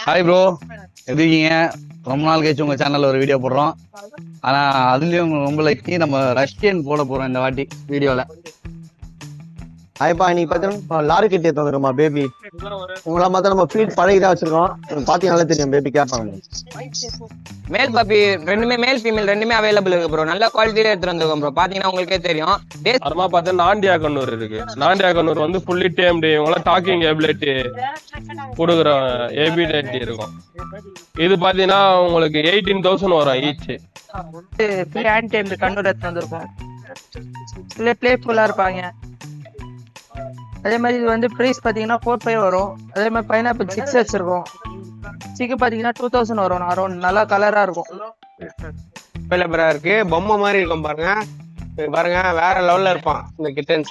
Hi bro, எப்படி இருக்கீங்க? ரொம்ப நாள் கழிச்சு உங்க சேனல்ல ஒரு வீடியோ போடுறோம். ஆனா அதுலயும் ரொம்ப லைக் நம்ம ரஷ்யன் போட போறோம் இந்த வாட்டி வீடியோல. ஹாய்ப்பா, நீ பார்த்தா லாரி கிட்டே தந்துருமா பேபி. உங்களை பார்த்தா நம்ம ஃபீட் பழகிதான் வச்சிருக்கோம். பாத்தீங்கன்னாலே தெரியும் பேபி கேட்பாங்க. மேல் பப்பி ரெண்டுமே மேல் ஃபீமேல் ரெண்டுமே அவைலபிள் இருக்கு ப்ரோ. நல்ல குவாலிட்டியில எடுத்துட்டு வந்திருக்கோம் ப்ரோ. பாத்தீங்கன்னா உங்களுக்கே தெரியும். அப்புறமா பார்த்தா நாண்டியாகனூர் இருக்கு. நாண்டியாகனூர் வந்து ஃபுல்லி டேம்டு, இவங்களாம் டாக்கிங் எபிலிட்டி கொடுக்குற எபிலிட்டி இருக்கும். இது பாத்தீங்கன்னா உங்களுக்கு 18,000 வரும் ஈச். ஹேண்ட் டைம் கண்ணூர் எடுத்து வந்திருக்கோம். இல்லை பிளேஃபுல்லாக இருப்பாங்க. அதே மாதிரி இது வந்து ப்ரைஸ் பார்த்தீங்கன்னா 4,500 வரும். அதே மாதிரி பைனாப்பிள் 6 வச்சிருக்கோம். சிக்கு பார்த்தீங்கன்னா 2,000 வரும். அரௌண்ட் நல்லா கலராக இருக்கும். அவைலபிளா இருக்கு. பொம்மை மாதிரி இருக்கும் பாருங்க. இது பாருங்க, வேற லெவல்ல இருப்பான் இந்த கிட்டன்ஸ்.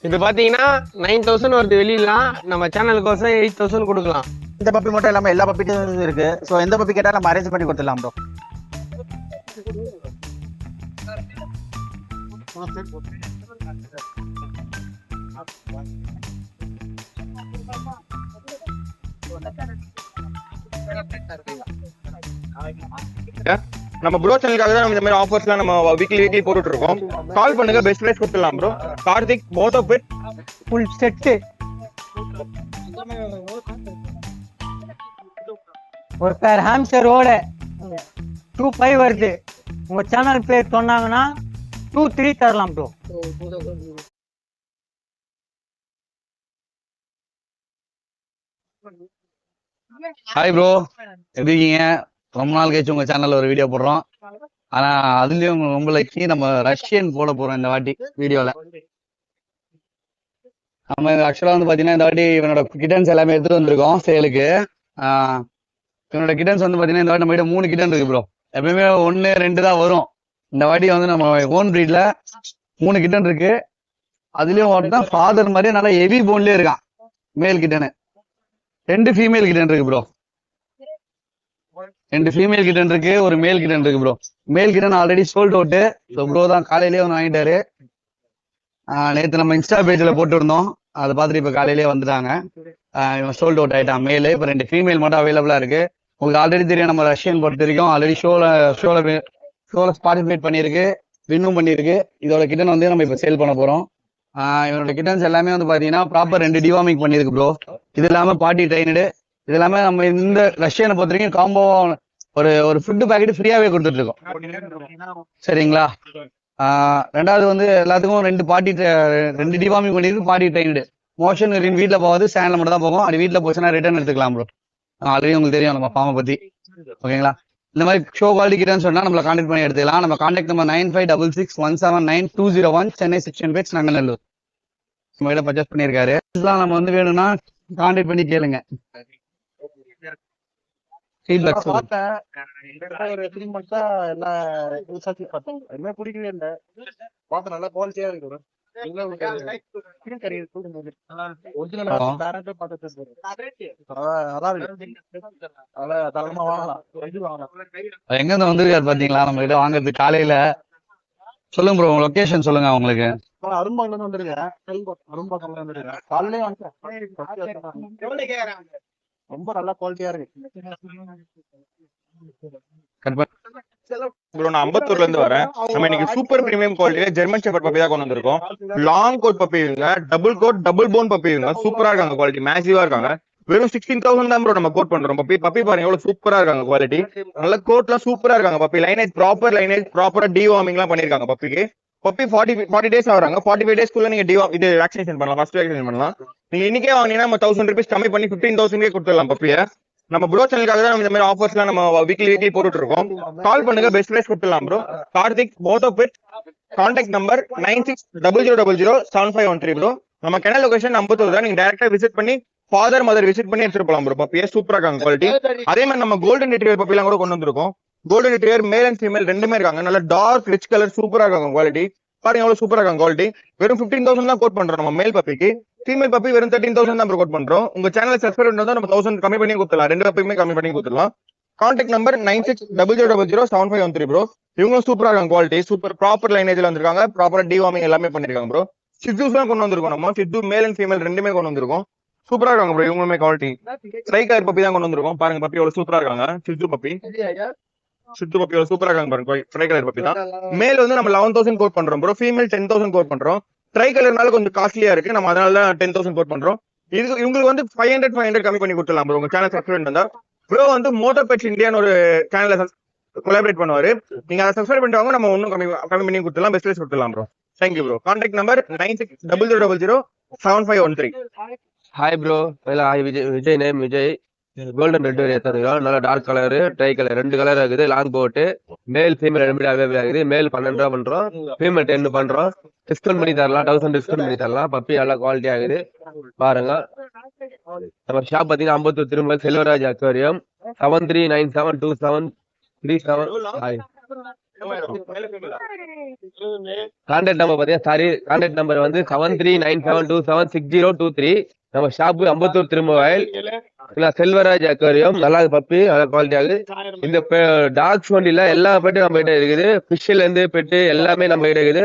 இது பாத்தீங்கன்னா 9,000 வருது வெளியிலாம். நம்ம சேனலுக்கோசம் 8,000 கொடுக்கலாம். இந்த பப்பி மட்டும் இல்லாம எல்லா பப்பிட்டும் இருக்கு. ஸோ எந்த பப்பி கேட்டா நம்ம அரேஞ்ச் பண்ணி கொடுத்துடலாம் ப்ரோ. நம்ம ப்ரோ சேனலுக்காக தான் இந்த மாதிரி ஆஃபர்ஸ்லாம் நம்ம வீக்லி போட்டுட்டு இருக்கோம். கால் பண்ணுங்க, பெஸ்ட் பிரைஸ் கொடுத்துடலாம் bro. Karthik both of it full set. ஒரு பேர் ஹாம்ஸ்டரோட 2,500 வருது. உங்க சேனல் பேர் சொன்னாங்கன்னா 2,300 தரலாம் ப்ரோ. ஹாய் ப்ரோ, எப்படி இருக்கீங்க? ரொம்ப நாள் கழிச்சு உங்க சேனல்ல ஒரு வீடியோ போடுறோம். ஆனா அதுலயும் ரொம்ப லைக் நம்ம ரஷ்யன் போட போறோம் இந்த வாட்டி வீடியோல. நம்ம ஆக்சுவலா வந்து பாத்தீங்கன்னா இந்த வாட்டி இவனோட கிட்டன்ஸ் எல்லாமே எடுத்துட்டு வந்திருக்கோம் சேலுக்கு. இவனோட கிட்டன்ஸ் வந்து பாத்தீங்கன்னா இந்த வாட்டி நம்ம கிட்ட 3 கிட்டன் இருக்கு ப்ரோ. எப்பயுமே 1, 2 தான் வரும். இந்த வாட்டி வந்து நம்ம ஓன் பிரீட்ல 3 கிட்டன் இருக்கு. அதுலயும் ஒருத்தான் ஃபாதர் மாதிரி நல்லா ஹெவி போன்லயே இருக்கான். மேல் கிட்டனு 2 ஃபீமேல் கிட்டன் இருக்கு ப்ரோ. 2 ஃபீமேல் கிட்டன் இருக்கு, ஒரு மேல் கிட்டன் இருக்கு ப்ரோ. மேல் kitten already sold out. Bro தான் காலையிலேயே ஒன்று வாங்கிட்டாரு. நேற்று நம்ம இன்ஸ்டா பேஜ்ல போட்டு இருந்தோம், அதை பார்த்துட்டு இப்ப காலையிலேயே வந்துட்டாங்க. இவன் சோல்ட் அவுட் ஆயிட்டான் மேலு. இப்ப 2 ஃபீமேல் மட்டும் அவைலபிளா இருக்கு. உங்களுக்கு ஆல்ரெடி தெரியும், நம்ம ரஷ்யன் பொறுத்த வரைக்கும் ஆல்ரெடி ஷோல பார்ட்டிசிபேட் பண்ணியிருக்கு, வின்னும் பண்ணியிருக்கு. இதோட கிட்டன் வந்து நம்ம இப்ப சேல் பண்ண போறோம். இவனோட கிட்டன்ஸ் எல்லாமே வந்து பாத்தீங்கன்னா ப்ராப்பர் 2 டிவார்மிங் பண்ணிருக்கு ப்ரோ. இது இல்லாம பார்ட்டி ட்ரைனடு. இது இல்லாம நம்ம இந்த ரஷ்யனை பொறுத்த வரைக்கும் காம்போ ஒரு ஃபுட்டு பேக்கெட் ஃப்ரீயாவே கொடுத்துட்டு இருக்கோம். சரிங்களா? ரெண்டாவது வந்து எல்லாத்துக்கும் 2 டிவார்மிங் பண்ணிருக்கு, பார்ட்டி ட்ரைனடு. மோஷன் வீட்டுல போகாது, சேனல்ல மட்டும் தான் போகும். அது வீட்டுல போச்சுன்னா ரிட்டர்ன் எடுத்துக்கலாம் ப்ரோ. ஆல்ரெடி உங்களுக்கு தெரியும் நம்ம ஃபார்மை பத்தி. ஓகேங்களா? இந்த மாதிரி ஷோ குவாலிட்டி கிட்டன்னு சொன்னா நம்மள கான்டாக்ட் பண்ணி எடுத்துக்கலாம். நம்ம கான்டாக்ட் நம்பர் 9566179201, சென்னை செக்ஷன் பேட்ச், நங்கநல்லூர். நம்ம கிட்ட பர்ச்சேஸ் பண்ணியிருக்காரு. இதெல்லாம் நம்ம வந்து வேணும்னா கான்டாக்ட் பண்ணி கேளுங்க. பிடிக்கவே இல்லை. பார்த்து நல்லா குவாலிட்டியா இருக்கு. எங்க இருந்து வந்திருக்காரு பாத்தீங்களா நம்ம கிட்ட வாங்குறது காலையில. சொல்லுங்க ப்ரோ, உங்க லொகேஷன் சொல்லுங்க. உங்களுக்கு அரும்பாக்கல இருந்து வந்துருக்கேன். அரும்பாக்கம்ல வந்துருக்கேன். காலையிலே வந்துட்டேன். ரொம்ப நல்ல குவாலிட்டியா இருக்கு. ப்ரோ, நான் அம்பத்தூர்ல இருந்து வரேன். நம்ம இன்னைக்கு சூப்பர் பிரீமியம் குவாலிட்டியில ஜெர்மன் ஷெப்பர்ட் பப்பி தான் கொண்டு வந்திருக்கோம். லாங் கோட் பப்பி இருங்க, double coat double bone puppy இருங்க. சூப்பரா இருக்காங்க, குவாலிட்டி மேசிவா இருக்காங்க. வெறும் 16,000 தான் ப்ரோ நம்ம கோட் பண்றோம். பப்பி பாருங்க எவ்வளவு சூப்பரா இருக்காங்க, குவாலிட்டி நல்ல கோட்லாம் சூப்பரா இருக்காங்க. பப்பி லைனேஜ் ப்ராப்பரா டிவார்மிங் எல்லாம் பண்ணிருக்காங்க. பப்பி 40 டேஸ் ஆகுறாங்க. 45 டேஸ்க்குள்ள நீங்க இது வேக்சினேஷன் பண்ணலாம், ஃபர்ஸ்ட் வேக்சினேஷன் பண்ணலாம். நீங்க இன்னைக்கே வாங்கினீங்கன்னா நம்ம 1,000 rupees கம்மி பண்ணி 15,000 கொடுத்துடலாம் பப்பியை. நம்ம ப்ரோ சேனலுக்காக தான் இந்த மாதிரி ஆஃபர்ஸ்லாம் நம்ம வீக்லி போட்டுட்டு இருக்கோம். கால் பண்ணுங்க, பெஸ்ட் பிரைஸ் கொடுத்துடலாம் bro. Karthik both of it. Contact number 9600007513 bro. நம்ம கெனல் லொகேஷன் அம்பத்தூர் தான். நீங்க டைரக்டா விசிட் பண்ணி ஃபாதர் மதர் விசிட் பண்ணி எடுத்துட்டு போலாம் ப்ரோ. பப்பியே சூப்பரா இருக்காங்க, குவாலிட்டி. அதே மாதிரி நம்ம கோல்டன் ரிட்ரீவர் பப்பிலாம் கூட கொண்டு வந்திருக்கோம். Golden retriever male and female ரெண்டுமே இருக்காங்க. நல்ல டார்க் ரிச் கலர் சூப்பரா இருக்காங்க, குவாலிட்டி பாருங்க எவ்வளவு சூப்பரா இருக்காங்க. குவாலிட்டி வெறும் 15,000 தான் கோட் பண்றோம் நம்ம மேல் பப்பிக்கு. ஃபீமேல் பப்பி வெறும் 13,000 தான் கோட் பண்றோம். உங்க சேனல் சப்ஸ்கிரைப் பண்ணா நம்ம 1,000 கம்மி பண்ணி கொடுத்துலாம். 2 பப்பியுமே கம்மி பண்ணி கொடுத்துலாம். Contact number 9600007513 bro. இவங்களும் சூப்பரா இருக்காங்க, குவாலிட்டி சூப்பர் ப்ராப்பர் லைனேஜ்ல வந்திருக்காங்க. ப்ராப்பரா டிவார்மிங் எல்லாமே பண்ணிருக்காங்க ப்ரோ. சித்துஸ்லாம் கொண்டு வந்திருக்கோம். நம்ம சித்து மேல் அண்ட் ஃபீமேல் ரெண்டுமே கொண்டு வந்திருக்கோம். சூப்பரா இருக்காங்க ப்ரோ. இவங்களுமே குவாலிட்டி ட்ரை கலர் பப்பி தான் கொண்டு வந்திருக்கோம். பாருங்க பப்பி எவ்வளவு சூப்பரா இருக்காங்க. சித்து பப்பி எவ்வளவு சூப்பரா இருக்காங்க பாருங்க. ட்ரை கலர் பப்பி தான். மேல் வந்து நம்ம 11,000 கோட் பண்றோம் ப்ரோ. ஃபீமேல் 10,000 கோட் பண்றோம். ட்ரை கலர்னால கொஞ்சம் காஸ்ட்லியா இருக்கு. நம்ம அதனால தான் 10,000 கோட் பண்றோம். இது இவங்களுக்கு வந்து 500 கம்மி பண்ணி கொடுத்துடலாம் ப்ரோ. உங்க சேனல் சப்ஸ்கிரைப் பண்ணா ப்ரோ வந்து மோட்டர் பெட்ஸ் இந்தியான்னு ஒரு சேனல்ல கொலாபரேட் பண்ணுவாரு. நீங்க அதை சப்ஸ்கிரைப் பண்ணிட்டு நம்ம இன்னும் கம்மி பண்ணி கொடுத்துடலாம். பெஸ்ட் கொடுத்துடலாம் bro. Thank you bro. Contact number 9600007513. Hi bro. Hi Vijay name Vijay. Golden red எடுத்துருக்கோம். நல்லா dark colour tri colour 2 colour இருக்குது. லாங் போட்டு மேல் ஃபீமேல் 2 அவைலபிள் ஆகுது. மேல் 12 ரூபா பண்றோம், ஃபீமேல் 10 பண்றோம். டிஸ்கவுண்ட் பண்ணி தரலாம். 1000 டிஸ்கவுண்ட் பண்ணி தரலாம். பப்பி நல்லா குவாலிட்டி ஆகுது பாருங்க. நம்ம ஷாப் பாத்தீங்கன்னா Ambattur Thirumal Selvaraj aquarium 73972737. Contact number பாத்தீங்கன்னா கான்டாக்ட் நம்பர் வந்து 7397276023. நம்ம ஷாப்பு அம்பத்தூர் திருமவயல் செல்வராஜ் அக்வாரியம். நல்லா பப்பி நல்லா குவாலிட்டி ஆகுது. இந்த டாக்ஸ் வண்டியில எல்லா பெட்டும் நம்ம கிட்ட இருக்குது. ஃபிஷ்ல இருந்து பெட்டு எல்லாமே நம்ம கிட்ட இருக்குது.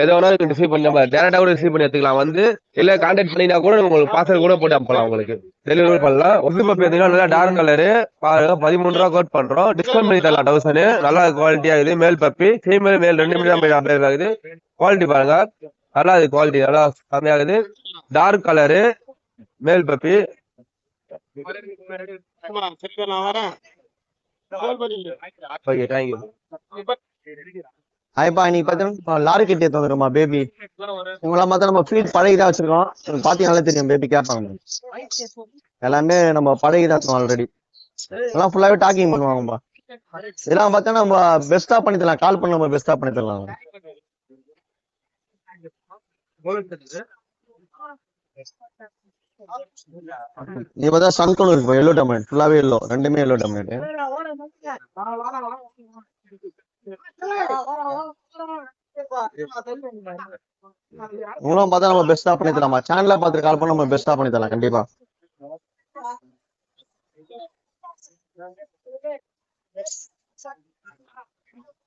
எதோ வேணாலும் ரிசீவ் பண்ணி நம்ம டேரக்டா கூட ரிசீவ் பண்ணி எடுத்துக்கலாம். வந்து இல்ல கான்டாக்ட் பண்ணினா கூட உங்களுக்கு பார்சல் கூட போட்டு அனுப்பலாம். உங்களுக்கு டெலிவரி பண்ணலாம். ஒன்று பப்பி பார்த்தீங்கன்னா நல்லா டார்க் கலரு பாருங்க 13 ரூபா கோட் பண்றோம். டிஸ்கவுண்ட் பண்ணி தரலாம் 1000. நல்லா குவாலிட்டி ஆகுது. மேல் பப்பி ஃபீமேல் மேல் 2 அப்டேட் ஆகுது. குவாலிட்டி பாருங்க நல்லா அது குவாலிட்டி நல்லா கம்மியாகுது. Dark colour male puppy. Okay thank you. ஹாய்ப்பா, இன்னைக்கு பார்த்தீங்கன்னா லாரி கிட்டே தந்துருமா பேபி. உங்கள மாதிரி நம்ம ஃபீட் பழகிதான் வச்சிருக்கோம். பாத்தீங்கன்னாலே தெரியும் பேபி கேட்பாங்க. எல்லாமே நம்ம பழகிதான் இருக்கோம் ஆல்ரெடி. எல்லாம் ஃபுல்லாவே டாக்கிங் பண்ணுவாங்கப்பா. இதெல்லாம் பார்த்தா நம்ம பெஸ்டா பண்ணி தரலாம். கால் பண்ணி நம்ம பெஸ்டா பண்ணி தரலாம். இது பார்த்தா சன்கோன் இருக்கு. எல்லோ டொமேட் ஃபுல்லாவே எல்லோ. 2மே எல்லோ டொமேட். உங்களும் பார்த்தா நம்ம பெஸ்டா பண்ணி தரலாமா. சேனல்ல பார்த்து கால் பண்ண நம்ம பெஸ்டா பண்ணி தரலாம் கண்டிப்பா.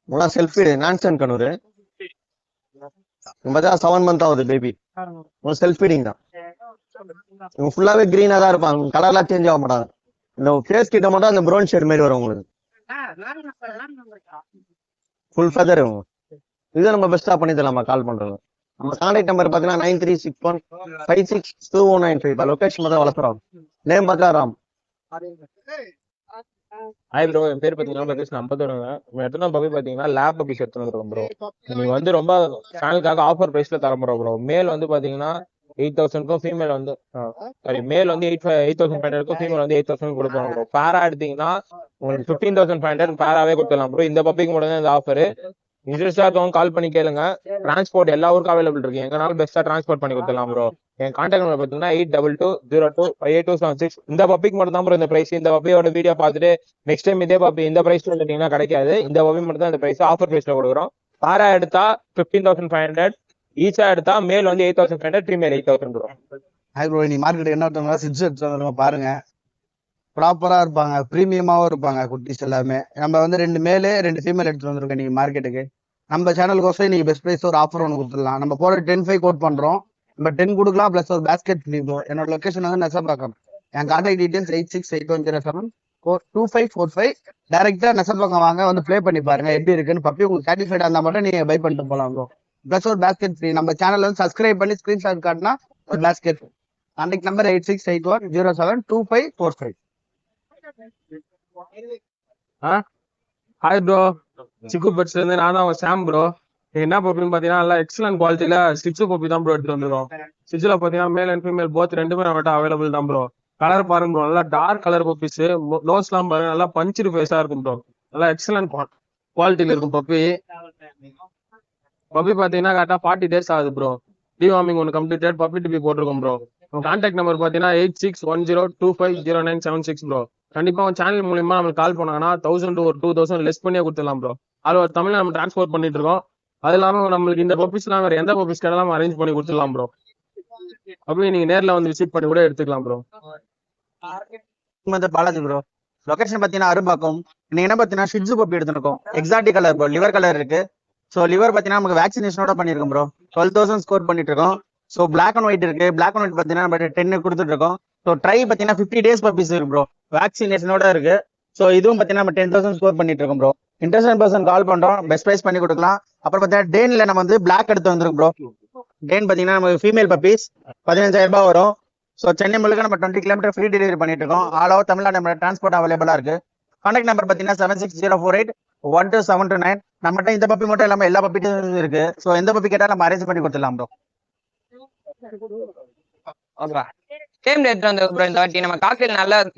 உங்களாம் செல்ஃபி நான்சன் கனூர். பார்த்தா 7 மந்த் ஆகுது பேபி. உங்களுக்கு செல்ஃப் ஃபீடிங் தான். இவங்க ஃபுல்லாவே கிரீனா தான் இருப்பாங்க. கலர்லாம் சேஞ்ச் ஆக மாட்டாங்க. இந்த ஃபேஸ் கிட்ட மட்டும் அந்த ப்ரௌன் ஷேட் மாதிரி வரும் உங்களுக்கு. Full feather. இதை நம்ம பெஸ்டா பண்ணி தரலாமா கால் பண்றோம். நம்ம கான்டாக்ட் நம்பர் பாத்தீங்கன்னா 9361562195. லொகேஷன் பார்த்தா வளர்த்துறோம். நேம் பார்த்தா ராம். ஹாய் ப்ரோ, என் பேர் பார்த்தீங்கன்னா பிரதேஷ். நான் 50 எடுத்துனா பப்பி பார்த்தீங்கன்னா லேப் பப்பீஸ் எடுத்துன்னு வந்துருக்கோம் ப்ரோ. நீங்க வந்து ரொம்ப சேனலுக்காக ஆஃபர் பிரைஸ்ல தர போறோம் ப்ரோ. மேல் வந்து பாத்தீங்கன்னா 8,000க்கும் ஃபீமேல் வந்து சாரி மேல் வந்து 8,500க்கும் ஃபீமேல் வந்து 8,000 கொடுப்போம் ப்ரோ. பேரா எடுத்தீங்கன்னா உங்களுக்கு 15,500 பேராவே கொடுத்துடலாம் ப்ரோ. இந்த பப்பிக்கு மட்டும் தான் இந்த ஆஃபர். இன்ட்ரெஸ்டா இருக்கவங்க கால் பண்ணி கேளுங்க. டிரான்ஸ்போர்ட் எல்லா ஊருக்கும் அவைலபிள் இருக்கு. எங்கனாலும் பெஸ்டா டிரான்ஸ்போர்ட் பண்ணி கொடுத்துடலாம் ப்ரோ. என் கான்டாக்ட் நம்பர் பார்த்தீங்கன்னா 8220258276. இந்த பப்பிக்கு மட்டும் தான் ப்ரோ இந்த பிரைஸ். இந்த பப்பியோட வீடியோ பார்த்துட்டு நெக்ஸ்ட் டைம் இதே பப்பி இந்த பிரைஸ்ல எடுத்தீங்கன்னா கிடைக்காது. இந்த பப்பி மட்டும் தான் இந்த பிரைஸ் ஆஃபர் பிரைஸ்ல கொடுக்குறோம். பேரா எடுத்தா 15,500, ஈச்சா எடுத்தா மேல் வந்து 8,500, ஃபீமேல் 8,000 ப்ரோ. ஹாய் ப்ரோ, நீ மார்க்கெட் என்ன ஒருத்தவங்க சிக்ஸ் எடுத்து வந்துருங்க பாருங்க. ப்ராப்பரா இருப்பாங்க, ப்ரீமியமாவும் இருப்பாங்க குட்டிஸ் எல்லாமே. நம்ம வந்து 2 மேலு 2 ஃபீமேல் எடுத்து வந்திருக்கோம் நீங்க மார்க்கெட்டுக்கு. நம்ம சேனலுக்கோசம் நீங்க பெஸ்ட் பிரைஸ் ஒரு ஆஃபர் ஒன்று கொடுத்துடலாம். நம்ம போற 10,500 கோட் பண்றோம். நம்ம 10 கொடுக்கலாம் பிளஸ் ஒரு பேஸ்கெட் ஃப்ரீ ப்ரோ. என்னோட லொகேஷன் வந்து நெசப்பாக்கம். என் கான்டாக்ட் டீடைல்ஸ் 8681072545. டைரக்டா நெசப்பாக்கம் வாங்க, வந்து ப்ளே பண்ணி பாருங்க எப்படி இருக்குன்னு. பப்பி உங்களுக்கு சாட்டிஸ்ஃபைடா இருந்தா மட்டும் நீங்க பை பண்ணிட்டு போலாம் ப்ரோ. பிளஸ் ஒரு பேஸ்கெட் ஃப்ரீ. நம்ம சேனல் வந்து சப்ஸ்கிரைப் பண்ணி ஸ்கிரீன்ஷாட் காட்டினா ஒரு basket. Contact number 8681072545. Hi bro, சிக்கு பெட்ஸ்ல இருந்து நான் தான் சாம் ப்ரோ. என்ன பப்பின்னு பாத்தீங்கன்னா நல்லா எக்ஸலன்ட் குவாலிட்டியில ஸ்டிச்சு பப்பி தான் ப்ரோ எடுத்து வந்துருக்கோம். ஸ்டிச்சில் பாத்தீங்கன்னா மேல் அண்ட் ஃபீமேல் போத் 2மே நம்மகிட்ட அவைலபிள் தான் ப்ரோ. கலர் பாருங்க ப்ரோ, நல்லா டார்க் கலர் பப்பீஸ். நோஸ்லாம் பாருங்க நல்லா பஞ்சிடு ஃபேஸா இருக்கும் ப்ரோ. நல்லா எக்ஸலன்ட் குவாலிட்டியில இருக்கும் பப்பி. பப்பி பாத்தீங்கன்னா கரெக்டா 40 days ஆகுது ப்ரோ. டிவார்மிங் ஒன்று கம்ப்ளீட்டட். பப்பி டிபி போட்டிருக்கோம் ப்ரோ. கான்டாக்ட் நம்பர் பாத்தீங்கன்னா 8610250976 ப்ரோ. கண்டிப்பா உங்க சேனல் மூலியமா நம்மளுக்கு கால் பண்ணாங்கன்னா 1000 to 2,000 லெஸ் பண்ணியே கொடுத்துடலாம் ப்ரோ. அது ஒரு தமிழ்ல நம்ம டிரான்ஸ்போர்ட் பண்ணிட்டு இருக்கோம். அது இல்லாம நம்மளுக்கு இந்த பப்பீஸ்லாம் வேற எந்த பப்பீஸ் கேட்டாலும் அரேஞ்ச் பண்ணி கொடுத்துடலாம் ப்ரோ. அப்படியே நீங்க நேர்ல வந்து விசிட் பண்ணி கூட எடுத்துக்கலாம் ப்ரோ. பாலாஜி ப்ரோ. லொகேஷன் பாத்தீங்கன்னா அரும்பாக்கம். நீங்க என்ன பாத்தீங்கன்னா ஷிட்ஜு பப்பி எடுத்துருக்கோம். Exotic colour bro, liver colour இருக்கு. ஸோ லிவர் பாத்தீங்கன்னா நமக்கு வேக்சினேஷனோட பண்ணிருக்கோம் ப்ரோ. 12,000 ஸ்கோர் பண்ணிட்டு இருக்கோம். ஸோ பிளாக் அண்ட் ஒயிட் இருக்கு. பிளாக் அண்ட் ஒயிட் பார்த்தீங்கன்னா நம்ம 10 கொடுத்துட்டு இருக்கோம். ஸோ ட்ரை பார்த்தீங்கன்னா 50 days பப்பீஸ் இருக்கு ப்ரோ, வேக்சினேஷனோட இருக்கு. ஸோ இதுவும் பார்த்தீங்கன்னா நம்ம 10,000 ஸ்கோர் பண்ணிட்டு இருக்கோம் ப்ரோ. இன்ட்ரெஸ்ட் பர்சன் கால் பண்றோம், பெஸ்ட் ப்ரைஸ் பண்ணி கொடுக்கலாம். அப்புறம் பார்த்தீங்கன்னா டேன்ல நம்ம வந்து பிளாக் எடுத்து வந்துருக்கு ப்ரோ. டேன் பார்த்தீங்கன்னா நம்ம ஃபீமேல் பப்பீஸ் 15,000 ரூபாய் வரும். ஸோ சென்னை முழுக்க நம்ம 20 கிலோமீட்டர் ஃப்ரீ டெலிவரி பண்ணிட்டு இருக்கோம். ஆல் ஓவர் தமிழ்நாடு நம்ம டிரான்ஸ்போர்ட் அவைலபிளா இருக்கு. கான்டாக்ட் நம்பர் பார்த்தீங்கன்னா 7604812729. நம்மகிட்ட இந்த பப்பி மட்டும் இல்லாமல் எல்லா பப்பிட்டும் இருக்கு. ஸோ எந்த பப்பி கேட்டாலும் நம்ம அரேஞ்ச் பண்ணி கொடுத்துடலாம் ப்ரோ. ஓகேவா? சேம் ரேட் வந்து ப்ரோ. இந்த வாட்டி நம்ம காக்டெயில்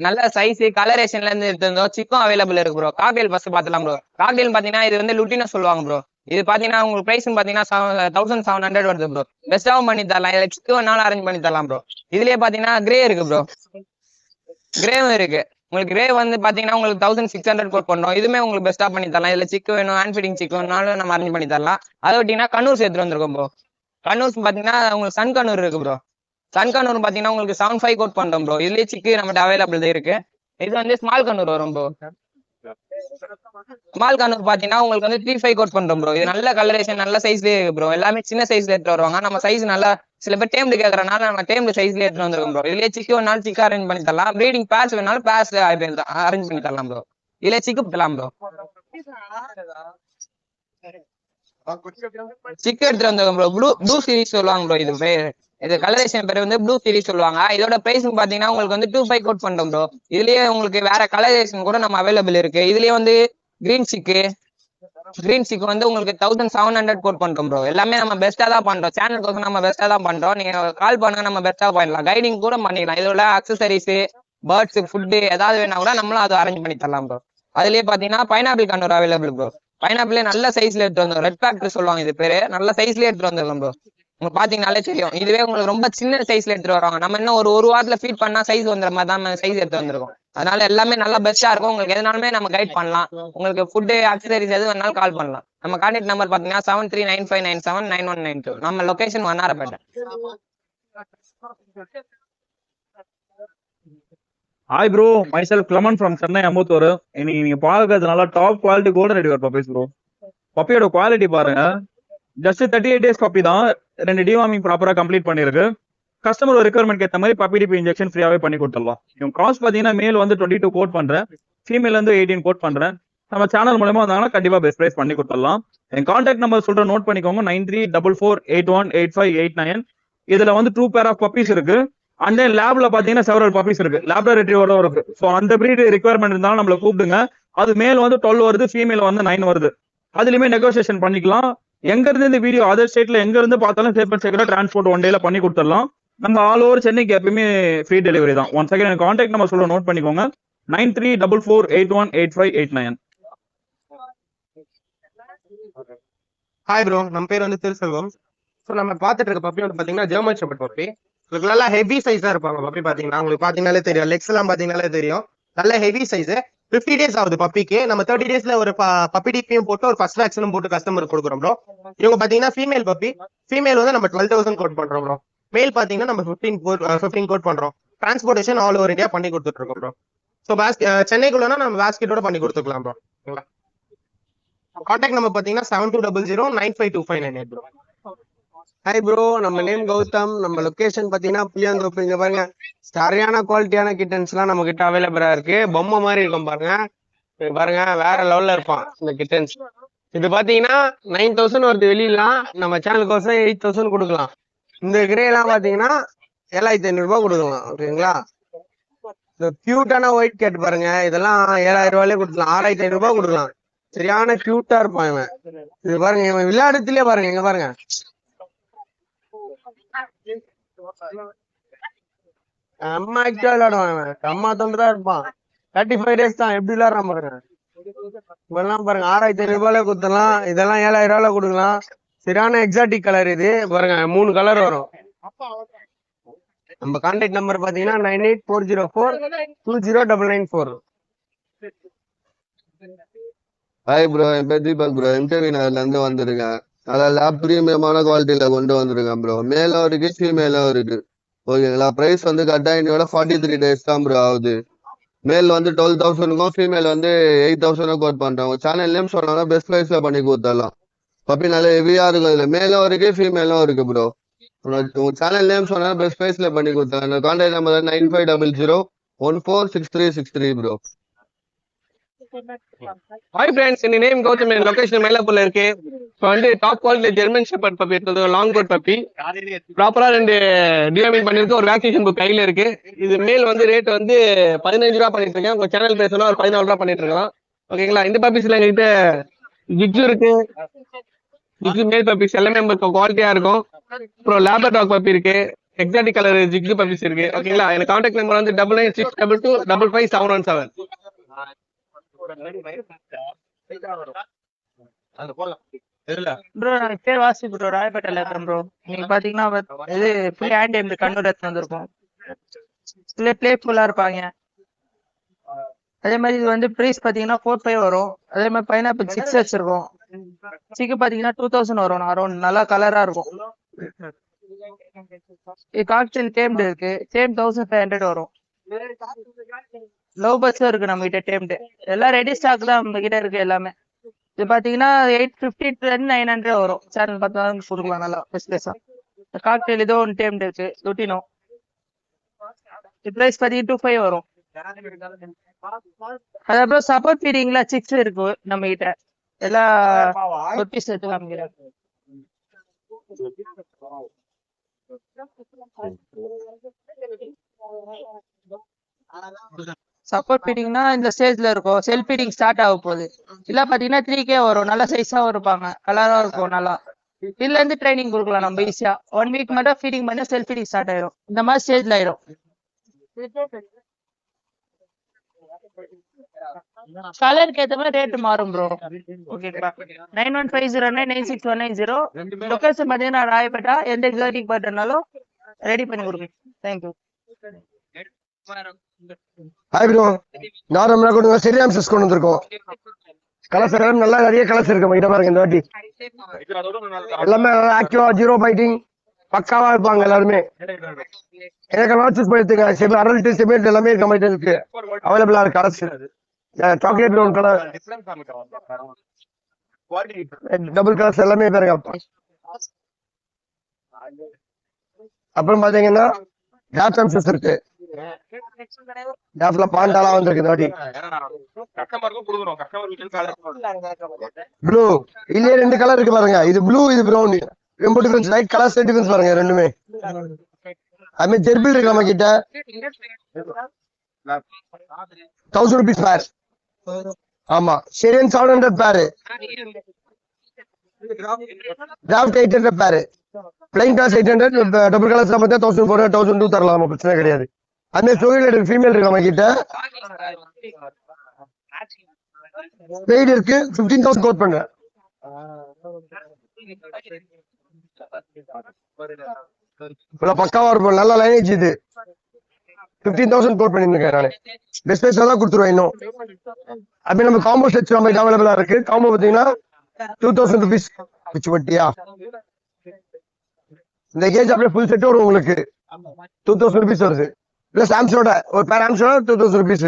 நல்ல சைஸ் கலரேஷன்ல இருந்து எடுத்திருந்தோம். சிக்கும் அவைலபிள் இருக்கு ப்ரோ. காக்டெயில் ஃபர்ஸ்ட் பார்த்துலாம் ப்ரோ. காக்டெயில் பாத்தீங்கன்னா இது வந்து லுட்டினோ சொல்லுவாங்க ப்ரோ. இது பாத்தீங்கன்னா உங்களுக்கு பிரைஸ் பாத்தீங்கன்னா 1700 வருது ப்ரோ. பெஸ்டாவும் பண்ணி தரலாம், இல்ல சிக்கு வேணாலும் அரேஞ்ச் பண்ணி தரலாம் ப்ரோ. இதுலயே பாத்தீங்கன்னா கிரே இருக்கு ப்ரோ. கிரேவும் இருக்கு. உங்களுக்கு கிரே வந்து பாத்தீங்கன்னா உங்களுக்கு 1600 கோட் பண்றோம். இதுமே உங்களுக்கு பெஸ்டா பண்ணி தரலாம். இல்ல சிக்கு வேணும், ஹேண்ட் ஃபீடிங் சிக்கு வேணாலும் நம்ம அரேஞ்ச் பண்ணி தரலாம். அதை விட்டீங்கன்னா கண்ணூர் சேர்த்து வந்திருக்கோம் ப்ரோ. கண்ணூர் பாத்தீங்கன்னா உங்களுக்கு சன் கண்ணூர் இருக்கு ப்ரோ. சன் கண்ணூர் பாத்தீங்கன்னா உங்களுக்கு 75 கோட் பண்றோம் ப்ரோ. இதுலயே சிக்கு நம்மகிட்ட அவைலபிள் இருக்கு. இது வந்து ஸ்மால் கண்ணூர் வரும் ப்ரோ. ஸ்மால் கண்ணூர் பாத்தீங்கன்னா உங்களுக்கு வந்து 35 கோட் பண்றோம் ப்ரோ. இது நல்ல கலரேஷன், நல்ல சைஸ்லயே இருக்கு ப்ரோ. எல்லாமே சின்ன சைஸ்ல எடுத்து வருவாங்க. நம்ம சைஸ் நல்லா சில பேர் டேம்ல கேக்குறதுனால நம்ம டேம்ல சைஸ்ல எடுத்து வந்திருக்கோம் ப்ரோ. இதுலயே சிக்கு வேணாலும் சிக்கு அரேஞ்ச் பண்ணி தரலாம். ப்ரீடிங் பேர்ஸ் வேணாலும் பேர்ஸ் அரேஞ்ச் பண்ணி தரலாம் ப்ரோ. இதுல சிக்கு தரலாம் ப்ரோ. சிக்கு எடுத்துட்டு வந்திருக்கோம் ப்ரோ. ப்ளூ சீரிஸ் சொல்லுவாங்க ப்ரோ. இது கலரேஷன் பேர் வந்து ப்ளூ சீரிஸ் சொல்லுவாங்க. இதோட பிரைஸ் பாத்தீங்கன்னா உங்களுக்கு வந்து 25 கோட் பண்றோம் ப்ரோ. இதுலயே உங்களுக்கு வேற கலரேஷன் கூட நம்ம அவைலபிள் இருக்கு. இதுலயே வந்து கிரீன் சிக்கு வந்து உங்களுக்கு 1700 கோட் பண்றோம் ப்ரோ. எல்லாமே நம்ம பெஸ்டா தான் பண்றோம். சேனலுக்கு நம்ம பெஸ்டா தான் பண்றோம். நீங்க கால் பண்ணுங்க, நம்ம பெஸ்டா பண்ணலாம். கைடிங் கூட பண்ணிக்கலாம். இதோட அக்சசரிஸ், பேர்ட்ஸ், ஃபுட்டு ஏதாவது வேணா கூட நம்மளும் அதை அரேஞ்ச் பண்ணி தரலாம் ப்ரோ. அதுலயே பாத்தீங்கன்னா பைனாப்பிள் கண்ணூர் அவைலபிள் ப்ரோ. பைனாப்பிளே நல்ல சைஸ்ல எடுத்து வந்தோம். ரெட் ஃபேக்டரி சொல்லுவாங்க இது பேரு. நல்ல சைஸ்லயே எடுத்து வந்துருக்கோம் ப்ரோ. உங்களுக்கு பாத்தீங்கன்னாலே தெரியும். இதுவே உங்களுக்கு ரொம்ப சின்ன சைஸ்ல எடுத்துட்டு வருவாங்க. நம்ம இன்னும் ஒரு வாரத்துல ஃபீட் பண்ணா சைஸ் வந்துற மாதிரி தான் சைஸ் எடுத்து வந்திருக்கோம். அதனால எல்லாமே நல்லா பெஸ்டா இருக்கும். உங்களுக்கு எதனாலுமே நம்ம கைட் பண்ணலாம். உங்களுக்கு ஃபுட்டு, அக்சசரிஸ் எது வேணாலும் கால் பண்ணலாம். நம்ம கான்டாக்ட் நம்பர் பாத்தீங்கன்னா 7395979192. நம்ம location Vannarapettai. Hi bro, myself Clement from Chennai Ambattur. இன்னைக்கு நீங்க பார்க்கறதுனால top quality golden retriever puppies bro. பப்பியோட குவாலிட்டி பாருங்க. ஜஸ்ட் 38 days பப்பி தான். 2 டிவார்மிங் ப்ராப்பரா கம்ப்ளீட் பண்ணிருக்கு. கஸ்டமர் ரெக்யர்மெண்ட் ஏற்ற மாதிரி பப்பி டிபி இன்ஜெக்ஷன் ஃப்ரீயாவே பண்ணி கொடுத்துடலாம். இவங்க காஸ்ட் பாத்தீங்கன்னா மேல் வந்து 22 கோட் பண்றேன், ஃபீமேல் வந்து 18 கோட் பண்றேன். நம்ம சேனல் மூலமா வந்தாங்கன்னா கண்டிப்பா பெஸ்ட் பிரைஸ் பண்ணி கொடுத்துடலாம். என் கான்டாக்ட் நம்பர் சொல்ற நோட் பண்ணிக்கோங்க. 9344818589. இதுல வந்து 2 பேர் ஆஃப் பப்பீஸ் இருக்கு. அண்ட் தென் லேப்ல பாத்தீங்கன்னா செவரல் பப்பீஸ் இருக்கு. லேப்ல ரெட்ரீவரும் இருக்கு. ஸோ அந்த பிரீட் ரெக்யர்மெண்ட் இருந்தாலும் நம்மள கூப்பிடுங்க. அது மேல் வந்து 12 வருது, ஃபீமேல் வந்து 9 வருது. அதுலயுமே நெகோசியேஷன் பண்ணிக்கலாம். எங்க இருந்து இந்த வீடியோ அதர் ஸ்டேட்ல எங்க இருந்து பார்த்தாலும் சேஃப் அண்ட் செக்யூரா டிரான்ஸ்போர்ட் 1 டேல பண்ணி கொடுத்துடலாம். நம்ம ஆல் ஓவர் சென்னைக்கு எப்பயுமே ஃப்ரீ டெலிவரி தான். ஒன் செகண்ட் கான்டாக்ட் நம்பர் சொல்ல நோட் பண்ணிக்கோங்க. 9344818589. ஹாய் ப்ரோ, நம்ம பேர் வந்து திருசெல்வம். ஸோ நம்ம பார்த்துட்டு இருக்க பப்பி வந்து பாத்தீங்கன்னா ஜெர்மன் ஷெப்பர்ட் பப்பி. உங்களுக்கு நல்லா ஹெவி சைஸா இருப்பாங்க பப்பி. பாத்தீங்கன்னா உங்களுக்கு பாத்தீங்கன்னாலே தெரியும், லெக்ஸ் எல்லாம் பாத்தீங்கன்னாலே தெரியும். நல்ல ஹெவி சைஸ். 50 days ஆகுது பப்பிக்கு. நம்ம 30 daysல ஒரு பப்பி டிபியும் போட்டு ஒரு ஃபர்ஸ்ட் வேக்சினும் போட்டு கஸ்டமர் கொடுக்குறோம் ப்ரோ. இவங்க பாத்தீங்கன்னா ஃபீமேல் பப்பி. ஃபீமேல் வந்து நம்ம 12,000 கோட் பண்றோம் ப்ரோ. மேல் பாத்தீங்கன்னா நம்ம 15 கோட் பண்றோம். டிரான்ஸ்போர்டேஷன் ஆல் ஓவர் இந்தியா பண்ணி கொடுத்துட்டு இருக்கோம் ப்ரோ. ஸோ சென்னைக்குள்ளனா நம்ம வாஸ்கிட்டோட பண்ணி கொடுத்துக்கலாம் ப்ரோ. கான்டாக்ட் நம்பர் பாத்தீங்கன்னா 7200952598 ப்ரோ. ஹாய் ப்ரோ, நம்ம நேம் கௌதம். நம்ம லொகேஷன் பாத்தீங்கன்னா புளியாந்தோப்பு. இங்க பாருங்க, சரியான குவாலிட்டியான கிட்டன்ஸ் எல்லாம் நம்ம கிட்ட அவைலபிளா இருக்கு. பொம்மை மாதிரி இருக்கும் பாருங்க. பாருங்க, வேற லெவல்ல இருப்பான் இந்த கிட்டன்ஸ். இது பாத்தீங்கன்னா 9000 வருது வெளியெல்லாம். நம்ம சேனலுக்கோசம் 8000 கொடுக்கலாம். இந்த கிரே எல்லாம் பாத்தீங்கன்னா 7500 ரூபாய் கொடுக்கலாம். ஓகேங்களா? இந்த கியூட்டான ஒயிட் கேட் பாருங்க, இதெல்லாம் 7000 ரூபாயிலே கொடுக்கலாம். 6500 ரூபாய் கொடுக்கலாம். சரியான கியூட்டா இருப்பான் இவன். இது பாருங்க, இவன் விளையாடுறதுலயே பாருங்க, இங்க பாருங்க, அம்மா ஆக்டிவா விளையாடுவான். அம்மா தொண்டுதான் இருப்பான். 35 days தான். எப்படி விளையாடுறான் பாருங்க. இதெல்லாம் பாருங்க 6500 ரூபாயில கொடுத்துடலாம். இதெல்லாம் 7000 ரூபாயில கொடுக்கலாம். சரியான எக்ஸாட்டிக் கலர் இது பாருங்க. 3 கலர் வரும். நம்ம கான்டாக்ட் நம்பர் பாத்தீங்கன்னா 9840420994. ஹாய் ப்ரோ, என் பேர் தீபக் ப்ரோ. எம்டிவி நகர்ல இருந்து வந்திருக்கேன். அதான் லேப் பிரீமியமான குவாலிட்டியில கொண்டு வந்திருக்கேன் ப்ரோ. மேலும் இருக்கு, ஃபீமேலும் இருக்கு. ஓகேங்களா? பிரைஸ் வந்து கட்டாயினோட 43 days தான் ப்ரோ ஆகுது. மேல் வந்து 12,000க்கும் ஃபீமேல் வந்து 8,000 கோட் பண்றாங்க. சேனல் நேம் சொன்னாங்க, பெஸ்ட் பிரைஸ்ல பண்ணி கொடுத்துடலாம். பப்பி நல்ல ஹெவியா இருக்கும். இதுல மேலும் இருக்கு, ஃபீமேலும் இருக்கு ப்ரோ. உங்க சேனல் நேம் சொன்னா பெஸ்ட் பிரைஸ்ல பண்ணி கொடுத்தாங்க. Contact number 9500146363 bro. Hi friends, இந்த நேம் கௌதம், லொகேஷன் மயிலாப்பூர்ல இருக்கு. இப்போ வந்து top quality German shepherd puppy எடுத்தது, லாங் கோட் பப்பி. ப்ராப்பரா 2 டிவாமிங் பண்ணிருக்கு, ஒரு வேக்சினேஷன் புக் கையில இருக்கு. இது மேல் வந்து ரேட் வந்து 15 ரூபா பண்ணிட்டு இருக்கேன். உங்க சேனல் பேர் ஒரு 14 ரூபா பண்ணிட்டு இருக்கலாம். ஓகேங்களா? இந்த பப்பீஸ்ல எங்ககிட்ட ஜிக்ஸு இருக்கு. ஜிக்ஸு மேல் பப்பீஸ் எல்லாமே நமக்கு குவாலிட்டியா இருக்கும். அப்புறம் லேபர் டாக் பப்பி இருக்கு, எக்ஸாட்டிக் கலர் ஜிக்ஸு பப்பீஸ் இருக்கு. ஓகேங்களா? எனக்கு கான்டாக்ட் நம்பர் வந்து 9962255717. ப்ரோ நான் பேர் வாசி ப்ரோ, ராயப்பேட்டையில இருக்கேன் ப்ரோ. நீங்க பாத்தீங்கன்னா இது ஃபுல்லி ஹேண்ட் டைம் கண்ணூர் எடுத்து வந்திருக்கோம். பிளேஃபுல்லா இருப்பாங்க. அதே மாதிரி இது வந்து பிரைஸ் பாத்தீங்கன்னா 4,500 வரும். அதே மாதிரி பைனாப்பிள் 6 வச்சிருக்கோம். சிக்கு பாத்தீங்கன்னா 2000 வரும். அரௌண்ட் நல்லா கலரா இருக்கும். இது காக்டெயில் டேம்டு இருக்கு. டேம் 1500 வரும். லவ் பஸ்ஸும் இருக்கு நம்ம கிட்ட டேம்டு. எல்லாம் ரெடி ஸ்டாக் தான் நம்ம கிட்ட இருக்கு எல்லாமே. இது பாத்தீங்கன்னா 850 to 900 வரும். சேனல் பார்த்தா கொடுக்கலாம் நல்லா பெஸ்ட்லெஸ்ஸா. காக்டெயில் இதோ ஒன்று டேம்டு இருக்கு, லுட்டினோ. இது பிரைஸ் பாத்தீங்கன்னா 2500 வரும். அதுக்கப்புறம் சப்போர்ட் ஃபீடிங்ல 6 இருக்கு நம்ம கிட்ட. எல்லா பப்பீஸ் எடுத்து காமிக்கிறேன். சப்போர்ட் ஃபீடிங்னா இந்த ஸ்டேஜ்ல இருக்கும். செல்ஃப் ஃபீடிங் ஸ்டார்ட் ஆக போகுது. இல்ல பாத்தீங்கன்னா 3K வரும். நல்லா சைஸா இருப்பாங்க, கலரா இருக்கும் நல்லா. இதுல இருந்து ட்ரைனிங் கொடுக்கலாம் நம்ம ஈஸியா. 1 வீக் மட்டும் ஃபீடிங் பண்ணி செல்ஃப் ஃபீடிங் ஸ்டார்ட் ஆயிரும். இந்த மாதிரி ஸ்டேஜ்ல ஆயிரும். கலருக்கு ஏத்த மாதிரி ரேட் மாறும் ப்ரோ. ஓகேங்களா? 9150961990. லொகேஷன் பாத்தீங்கன்னா ராயப்பேட்டா. எந்த எக்ஸாட்டிக் பார்ட்னாலும் ரெடி பண்ணி கொடுக்கும். தேங்க்யூ. ஹாய் ப்ரோ, நான் ரொம்ப கொடுங்க சரியாம் சிஸ் கொண்டு வந்திருக்கோம். கலர்ஸ் எல்லாம் நல்லா நிறைய கலர்ஸ் இருக்கு நம்ம கிட்ட பாருங்க. இந்த வாட்டி எல்லாமே ஆக்டிவா, ஜீரோ பைட்டிங் பக்காவா இருப்பாங்க எல்லாருமே. எனக்கு சூஸ் பண்ணிட்டுங்க. அடல்ட் செமெண்ட் எல்லாமே நம்ம கிட்ட இருக்கு, அவைலபிளா இருக்கு. Colours chocolate brown colour, double colours எல்லாமே பாருங்க. அப்புறம் பாத்தீங்கன்னா டாப்ஸ் இருக்கு. டாப்ல பாண்டாலாம் வந்திருக்கு இந்த வாட்டி. ப்ளூ இல்லையே 2 கலர் இருக்கு பாருங்க. இது ப்ளூ, இது ப்ரௌன். ரொம்ப டிஃபரன்ஸ், லைட் கலர்ஸ் டிஃபரன்ஸ் பாருங்க ரெண்டுமே. அதுமே ஜெர்பில் இருக்கு நம்ம கிட்ட. 1000 rupees பேர். ஆமா, ஷெரியன் 700 பேரு. டிராஃப்ட் 800 பேரு. Plain class 800. டபுள் கலர்ஸ்ல பார்த்தா 1400 1200 தரலாம், பிரச்சனை கிடையாது. அதுமாதிரி சோகிலேட் ஃபீமேல் இருக்கு நம்ம கிட்ட. பெய்டு இருக்கு. 15,000 கோட் பண்றேன். பக்காவா இருக்கும், நல்ல லைனேஜ். இது 15,000 கோட் பண்ணிருக்கேன் நானு. பெஸ்ட் பிரைஸ் தான் கொடுத்துருவேன் இன்னும். அப்படி நம்ம காம்போ செட்ஸ் நம்ம அவைலபிளா இருக்கு. காம்போ பாத்தீங்கன்னா 2000 rupees பிச்சு வட்டியா. இந்த கேஜ் அப்படியே ஃபுல் செட் வரும் உங்களுக்கு. 2000 rupees வருது. பிளஸ் ஆம்ஸோட ஒரு பேர் ஆம்ஸோட 2000 rupees.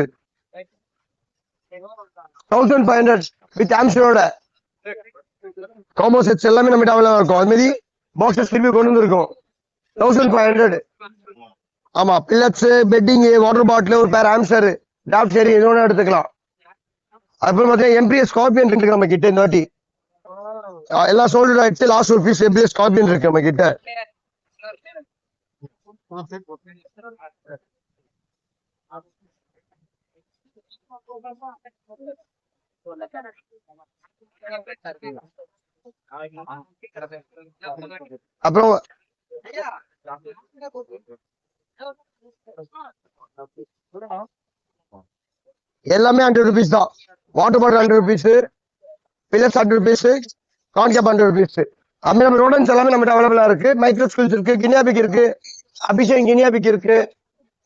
1500 வித் ஆம்ஸோட காம்போ செட்ஸ் எல்லாமே நம்ம அவைலபிளா இருக்கும். அது மாதிரி பாக்ஸஸ் திருப்பி கொண்டு வந்துருக்கோம். 1500. ஆமா, பில்லட்ஸ், பெட்டிங், வாட்டர் பாட்டில், ஒரு பேர் ஆம்சர், டாப் சரி எது ஒன்று எடுத்துக்கலாம். அப்புறம் பார்த்தீங்கன்னா எம்பிஎஸ் ஸ்கார்பியன் இருக்கு நம்ம கிட்ட. இந்த வாட்டி எல்லாம் சோல்டு ஆயிடுச்சு. லாஸ்ட் ஒரு பீஸ் எம்பிஎஸ் ஸ்கார்பியன் இருக்கு நம்ம கிட்ட. அப்புறம் எல்லாமே 100 rupees தான். Water bottle 100 rupees, பில்லட்ஸ் 100 rupees, கான்கேப் 100 rupees. அப்படி நம்ம ரோடன்ஸ் எல்லாமே நம்ம அவைலபிளா இருக்கு. மைக்ரோ ஸ்கூல்ஸ் இருக்கு, கினியாபிக் இருக்கு, அபிஷேக் கினியாபிக் இருக்கு,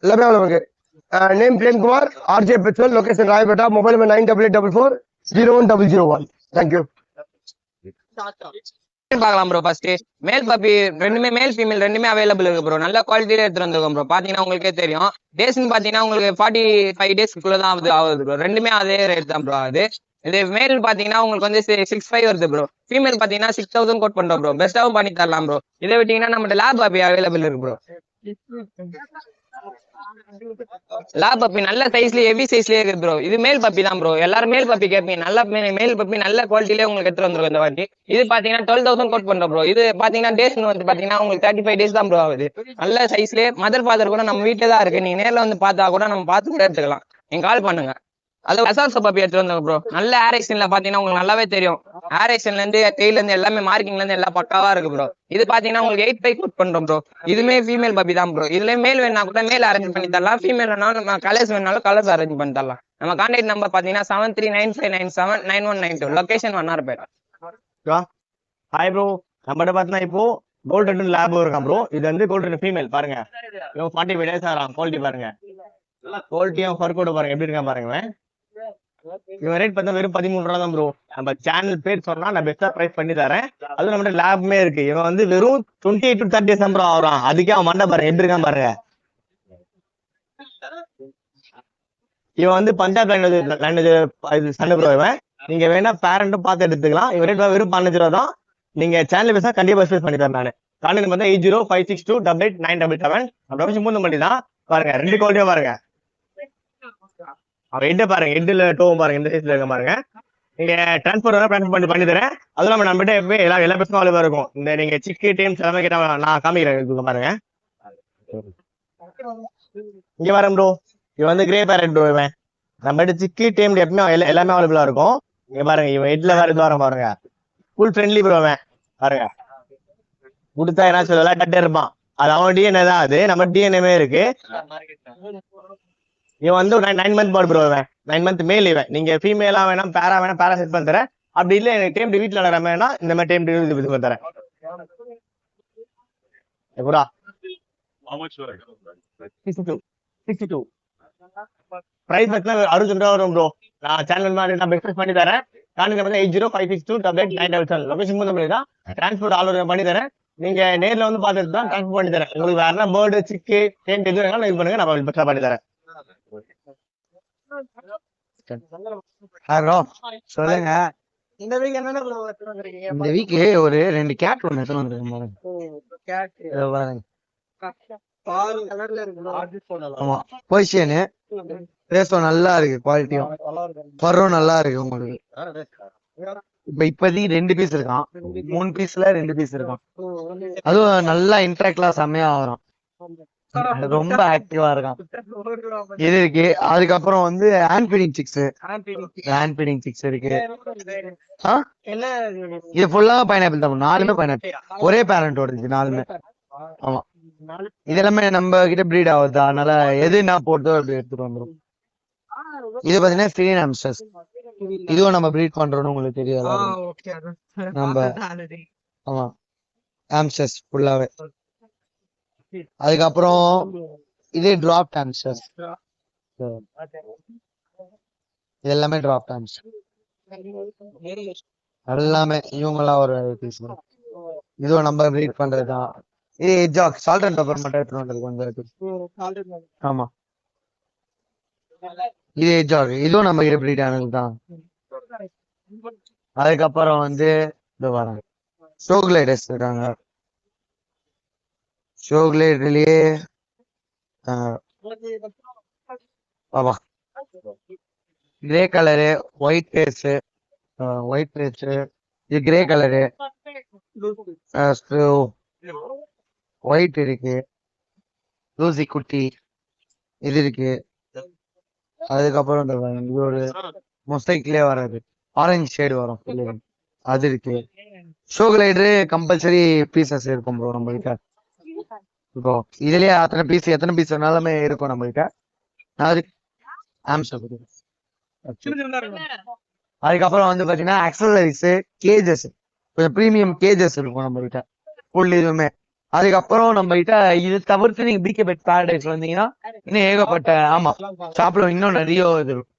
எல்லாமே அவைலபிள் இருக்கு. Name Premkumar, RJ petrol, location Royapettah. Mobile number 9844401001. Thank you. பார்க்கலாம் ப்ரோ. ஃபர்ஸ்ட் மேல் பப்பி ரெண்டுமே, மேல் ஃபீமேல் ரெண்டுமே அவைலபிள் இருக்கு ப்ரோ. நல்ல குவாலிட்டியில எடுத்துட்டு வந்திருக்கோம் ப்ரோ. பாத்தீங்கன்னா உங்களுக்கே தெரியும். டேஸ்ன்னு பாத்தீங்கன்னா உங்களுக்கு 45 டேஸ்க்குள்ள தான் ஆகுது ப்ரோ. ரெண்டுமே அதே ரேட் தான் ப்ரோ ஆகுது. இது மேல் பாத்தீங்கன்னா உங்களுக்கு வந்து 6,500 வருது ப்ரோ. ஃபீமேல் பாத்தீங்கன்னா 6,000 கோட் பண்றோம் ப்ரோ. பெஸ்ட்டாவும் பண்ணி தரலாம் ப்ரோ. இதை விட்டீங்கன்னா நம்ம லேப் பப்பி அவைலபிள் இருக்கு ப்ரோ. லேப் பப்பி நல்ல சைஸ்லயே ஹெவி சைஸ்லயே இருக்கு ப்ரோ. இது மேல் பப்பி தான் ப்ரோ. எல்லாரும் மேல் பப்பி கேட்பீங்க. நல்ல மேல் பப்பி நல்ல குவாலிட்டிலே உங்களுக்கு எடுத்து வந்துரும் இந்த வாட்டி. இது பாத்தீங்கன்னா 12,000 கோட் பண்றோம் ப்ரோ. இது பாத்தீங்கன்னா டேஸ் வந்து பாத்தீங்கன்னா உங்களுக்கு 35 டேஸ் தான் ப்ரோ ஆகுது. நல்ல சைஸ்லயே மதர் ஃபாதர் கூட நம்ம வீட்டுல தான் இருக்கு. நீங்க நேர்ல வந்து பார்த்தா கூட நம்ம பார்த்து கூட எடுத்துக்கலாம். நீங்க கால் பண்ணுங்க. அது அசால்ஸ் பப்பி எடுத்து வந்தோம் ப்ரோ. நல்ல ஏரேஷன்ல பாத்தீங்கன்னா உங்களுக்கு நல்லாவே தெரியும். ஏரேஷன்ல இருந்து டெய்ல இருந்து எல்லாமே மார்க்கிங்ல இருந்து எல்லாம் பக்காவா இருக்கு ப்ரோ. இது பாத்தீங்கன்னா உங்களுக்கு 8,500 கோட் பண்றோம் ப்ரோ. இதுமே ஃபீமேல் பப்பி தான் ப்ரோ. இதுல மேல் வேணா கூட மேல் அரேஞ்ச் பண்ணி தரலாம். ஃபீமேல் வேணாலும் நம்ம கலர்ஸ் வேணாலும் கலர்ஸ் அரேஞ்ச் பண்ணி தரலாம். நம்ம கான்டாக்ட் நம்பர் பாத்தீங்கன்னா 7395979192. லொகேஷன் வண்ணாரப்பேட். ஹாய் ப்ரோ, நம்மகிட்ட பார்த்தீங்கன்னா இப்போ கோல்டன் லேப் இருக்கான் ப்ரோ. இது வந்து கோல்டன் ஃபீமேல் பாருங்க. இவன் 45 டேஸ் ஆகிறான். குவாலிட்டி பாருங்க, குவாலிட்டியும் ஃபர் கோட் பாருங்க எப்படி இருக்கான் பாருங்க. இவன் ரேட் பார்த்தா வெறும் 13 ரூபா தான் ப்ரோ. நம்ம சேனல் பேர் சொன்னா நான் பெஸ்டா பிரைஸ் பண்ணி தரேன். அதுவும் நம்மகிட்ட லேப்மே இருக்கு. இவன் வந்து வெறும் 28 to 30 டேஸ் ப்ரோ ஆகிறான். அதுக்கே அவன் மண்டை பாருங்க எப்படி இருக்கான் பாருங்க. இவன் வந்து பஞ்சாப் லாங்குவேஜ் சண்டை ப்ரோ. இவன் நீங்க வேணா பேரண்ட்டும் பார்த்து எடுத்துக்கலாம். இவன் ரேட் வெறும் 15 ரூபா தான். நீங்க சேனல் பேசா கண்டிப்பா ஸ்பேஸ் பண்ணி தரேன் நான். கான்டாக்ட் பார்த்தா 8056288977. அப்படி மூணு மணி தான் பாருங்க. ரெண்டு குவாலிட்டியா பாருங்க. அவன் ஹெட் பாருங்க, ஹெட்ல டோவும் பாருங்க இந்த சைஸ்ல இருக்க பாருங்க. நீங்க டிரான்ஸ்போர்ட் பண்ணி தரேன். அதுவும் நம்ம நம்மகிட்ட எப்பவுமே எல்லா பேருக்கும் அவ்வளவு இருக்கும். இந்த நீங்க சிக்கு டீம்ஸ் எல்லாமே கேட்டா நான் காமிக்கிறேன் பாருங்க. இங்க வரேன் ப்ரோ. இவன் வந்து கிரே பேரட் ப்ரோ. இவன் நம்மகிட்ட சிக்கு டீம் எப்பவுமே எல்லாமே அவைலபிளா இருக்கும். இங்க பாருங்க இவன் ஹெட்ல வேற இது வர பாருங்க. Full friendly bro. அவன் பாருங்க கொடுத்தா என்ன சொல்ல டட்டே இருப்பான். அது அவன் டிஎன்ஏ தான். அது நம்ம டிஎன்ஏமே இருக்கு. இவன் வந்து 9 மந்த் பாடு ப்ரோ. இவன் 9 மந்த் மேல். இவன் நீங்க ஃபீமேலா வேணாம் பேரா செட் பண்ணி தரேன். அப்படி இல்லை எனக்கு டைம் வீட்டுல நடக்கிற வேணா இந்த மாதிரி டைம் இது பண்ணி தரேன். எப்படா 62 பிரைஸ் பார்த்தீங்கன்னா 62 ரூபா வரும் ப்ரோ. நான் சேனல் மாதிரி நான் பெஸ்ட் பண்ணி தரேன். Contact number 8056288977. லொகேஷன் மூணு தான். டிரான்ஸ்போர்ட் ஆல் ஓவர் பண்ணி தரேன். நீங்க நேர்ல வந்து பார்த்துட்டு தான் டிரான்ஸ்போர்ட் பண்ணி தரேன். உங்களுக்கு வேற பேர்டு சிக்கு டென்ட் எது வேணாலும் இது பண்ணுங்க. நான் பெஸ்டா பண்ணி தரேன். சொல்லுங்க. இந்த வீக் என்னென்ன இந்த வீக் ஒரு 2 கேட் ஒன்று எடுத்துன்னு வந்துருக்கேன். ஆமா பொசிஷனு பேசும் நல்லா இருக்கு. குவாலிட்டியும் பருவம் நல்லா இருக்கு. உங்களுக்கு இப்போதைக்கு 2 பீஸ் இருக்கான். 3 பீஸ்ல 2 பீஸ் இருக்கான். அதுவும் நல்லா இன்ட்ராக்ட்லாம் செம்மையா வரும். ரொம்ப ஆக்டிவா இருக்கான். இது இருக்கு. அதுக்கப்புறம் வந்து ஹேண்ட் ஃபீடிங் சிக்ஸ் இருக்கு. இது ஃபுல்லா பைனாப்பிள் தான். 4மே பைனாப்பிள். ஒரே பேரண்டோட இருக்கு 4மே. ஆமா இது எல்லாமே நம்ம கிட்ட பிரீட் ஆகுது. அதனால எது நான் போட்டோ அப்படி எடுத்துட்டு வந்துடும். இது பாத்தீங்கன்னா ஸ்கிரீன் ஹாம்ஸ்டர்ஸ். இதுவும் நம்ம பிரீட் பண்றோம்னு உங்களுக்கு தெரியாது. நம்ம ஆமா ஹாம்ஸ்டர்ஸ் ஃபுல்லாவே. அதுக்கப்புறம் இது டிராப் ஹாம்ஸ்டர்ஸ். இது எல்லாமே டிராப் ஹாம்ஸ்டர். எல்லாமே இவங்கெல்லாம் ஒரு பீஸ். இதுவும் நம்ம பிரீட் பண்றதுதான். இது எஜ்ஜாக் சால்ட் அண்ட் பெப்பர் மட்டும் எடுத்துட்டு வந்திருக்கோம். ஆமா இது எஜ்ஜாக். இதுவும் நம்ம கிட்ட பிரீட் ஆனது தான். அதுக்கப்புறம் வந்து இது வராங்க ஷோக்லைடர்ஸ் இருக்காங்க. ஷோக்லைட்லயே பாபா கிரே கலரு ஒயிட் பேஸ் இது கிரே கலரு ஒயிட் இருக்கு. லூசி குட்டி இது இருக்கு. அதுக்கப்புறம் இது ஒரு மொசைக்லயே வராது ஆரஞ்சு ஷேடு வரும் அது இருக்கு. ஷோக்லைடரு கம்பல்சரி பீசஸ் இருக்கும் ப்ரோ நம்ம கிட்ட. இப்போ இதுலயே எத்தனை பீஸ் வேணாலுமே இருக்கும் நம்ம கிட்ட. அதுக்கப்புறம் வந்து பாத்தீங்கன்னா அக்சசரிஸ் கேஜஸ் கொஞ்சம் ப்ரீமியம் கேஜஸ் இருக்கும் நம்ம கிட்ட ஃபுல் இதுவுமே. அதுக்கப்புறம் நம்ம கிட்ட இது தவிர்த்து நீங்க பிகே பெட் பாரடைஸ் வந்தீங்கன்னா இன்னும் ஏகப்பட்ட ஆமா ஷாப்ல இன்னும் நிறைய இது இருக்கும்.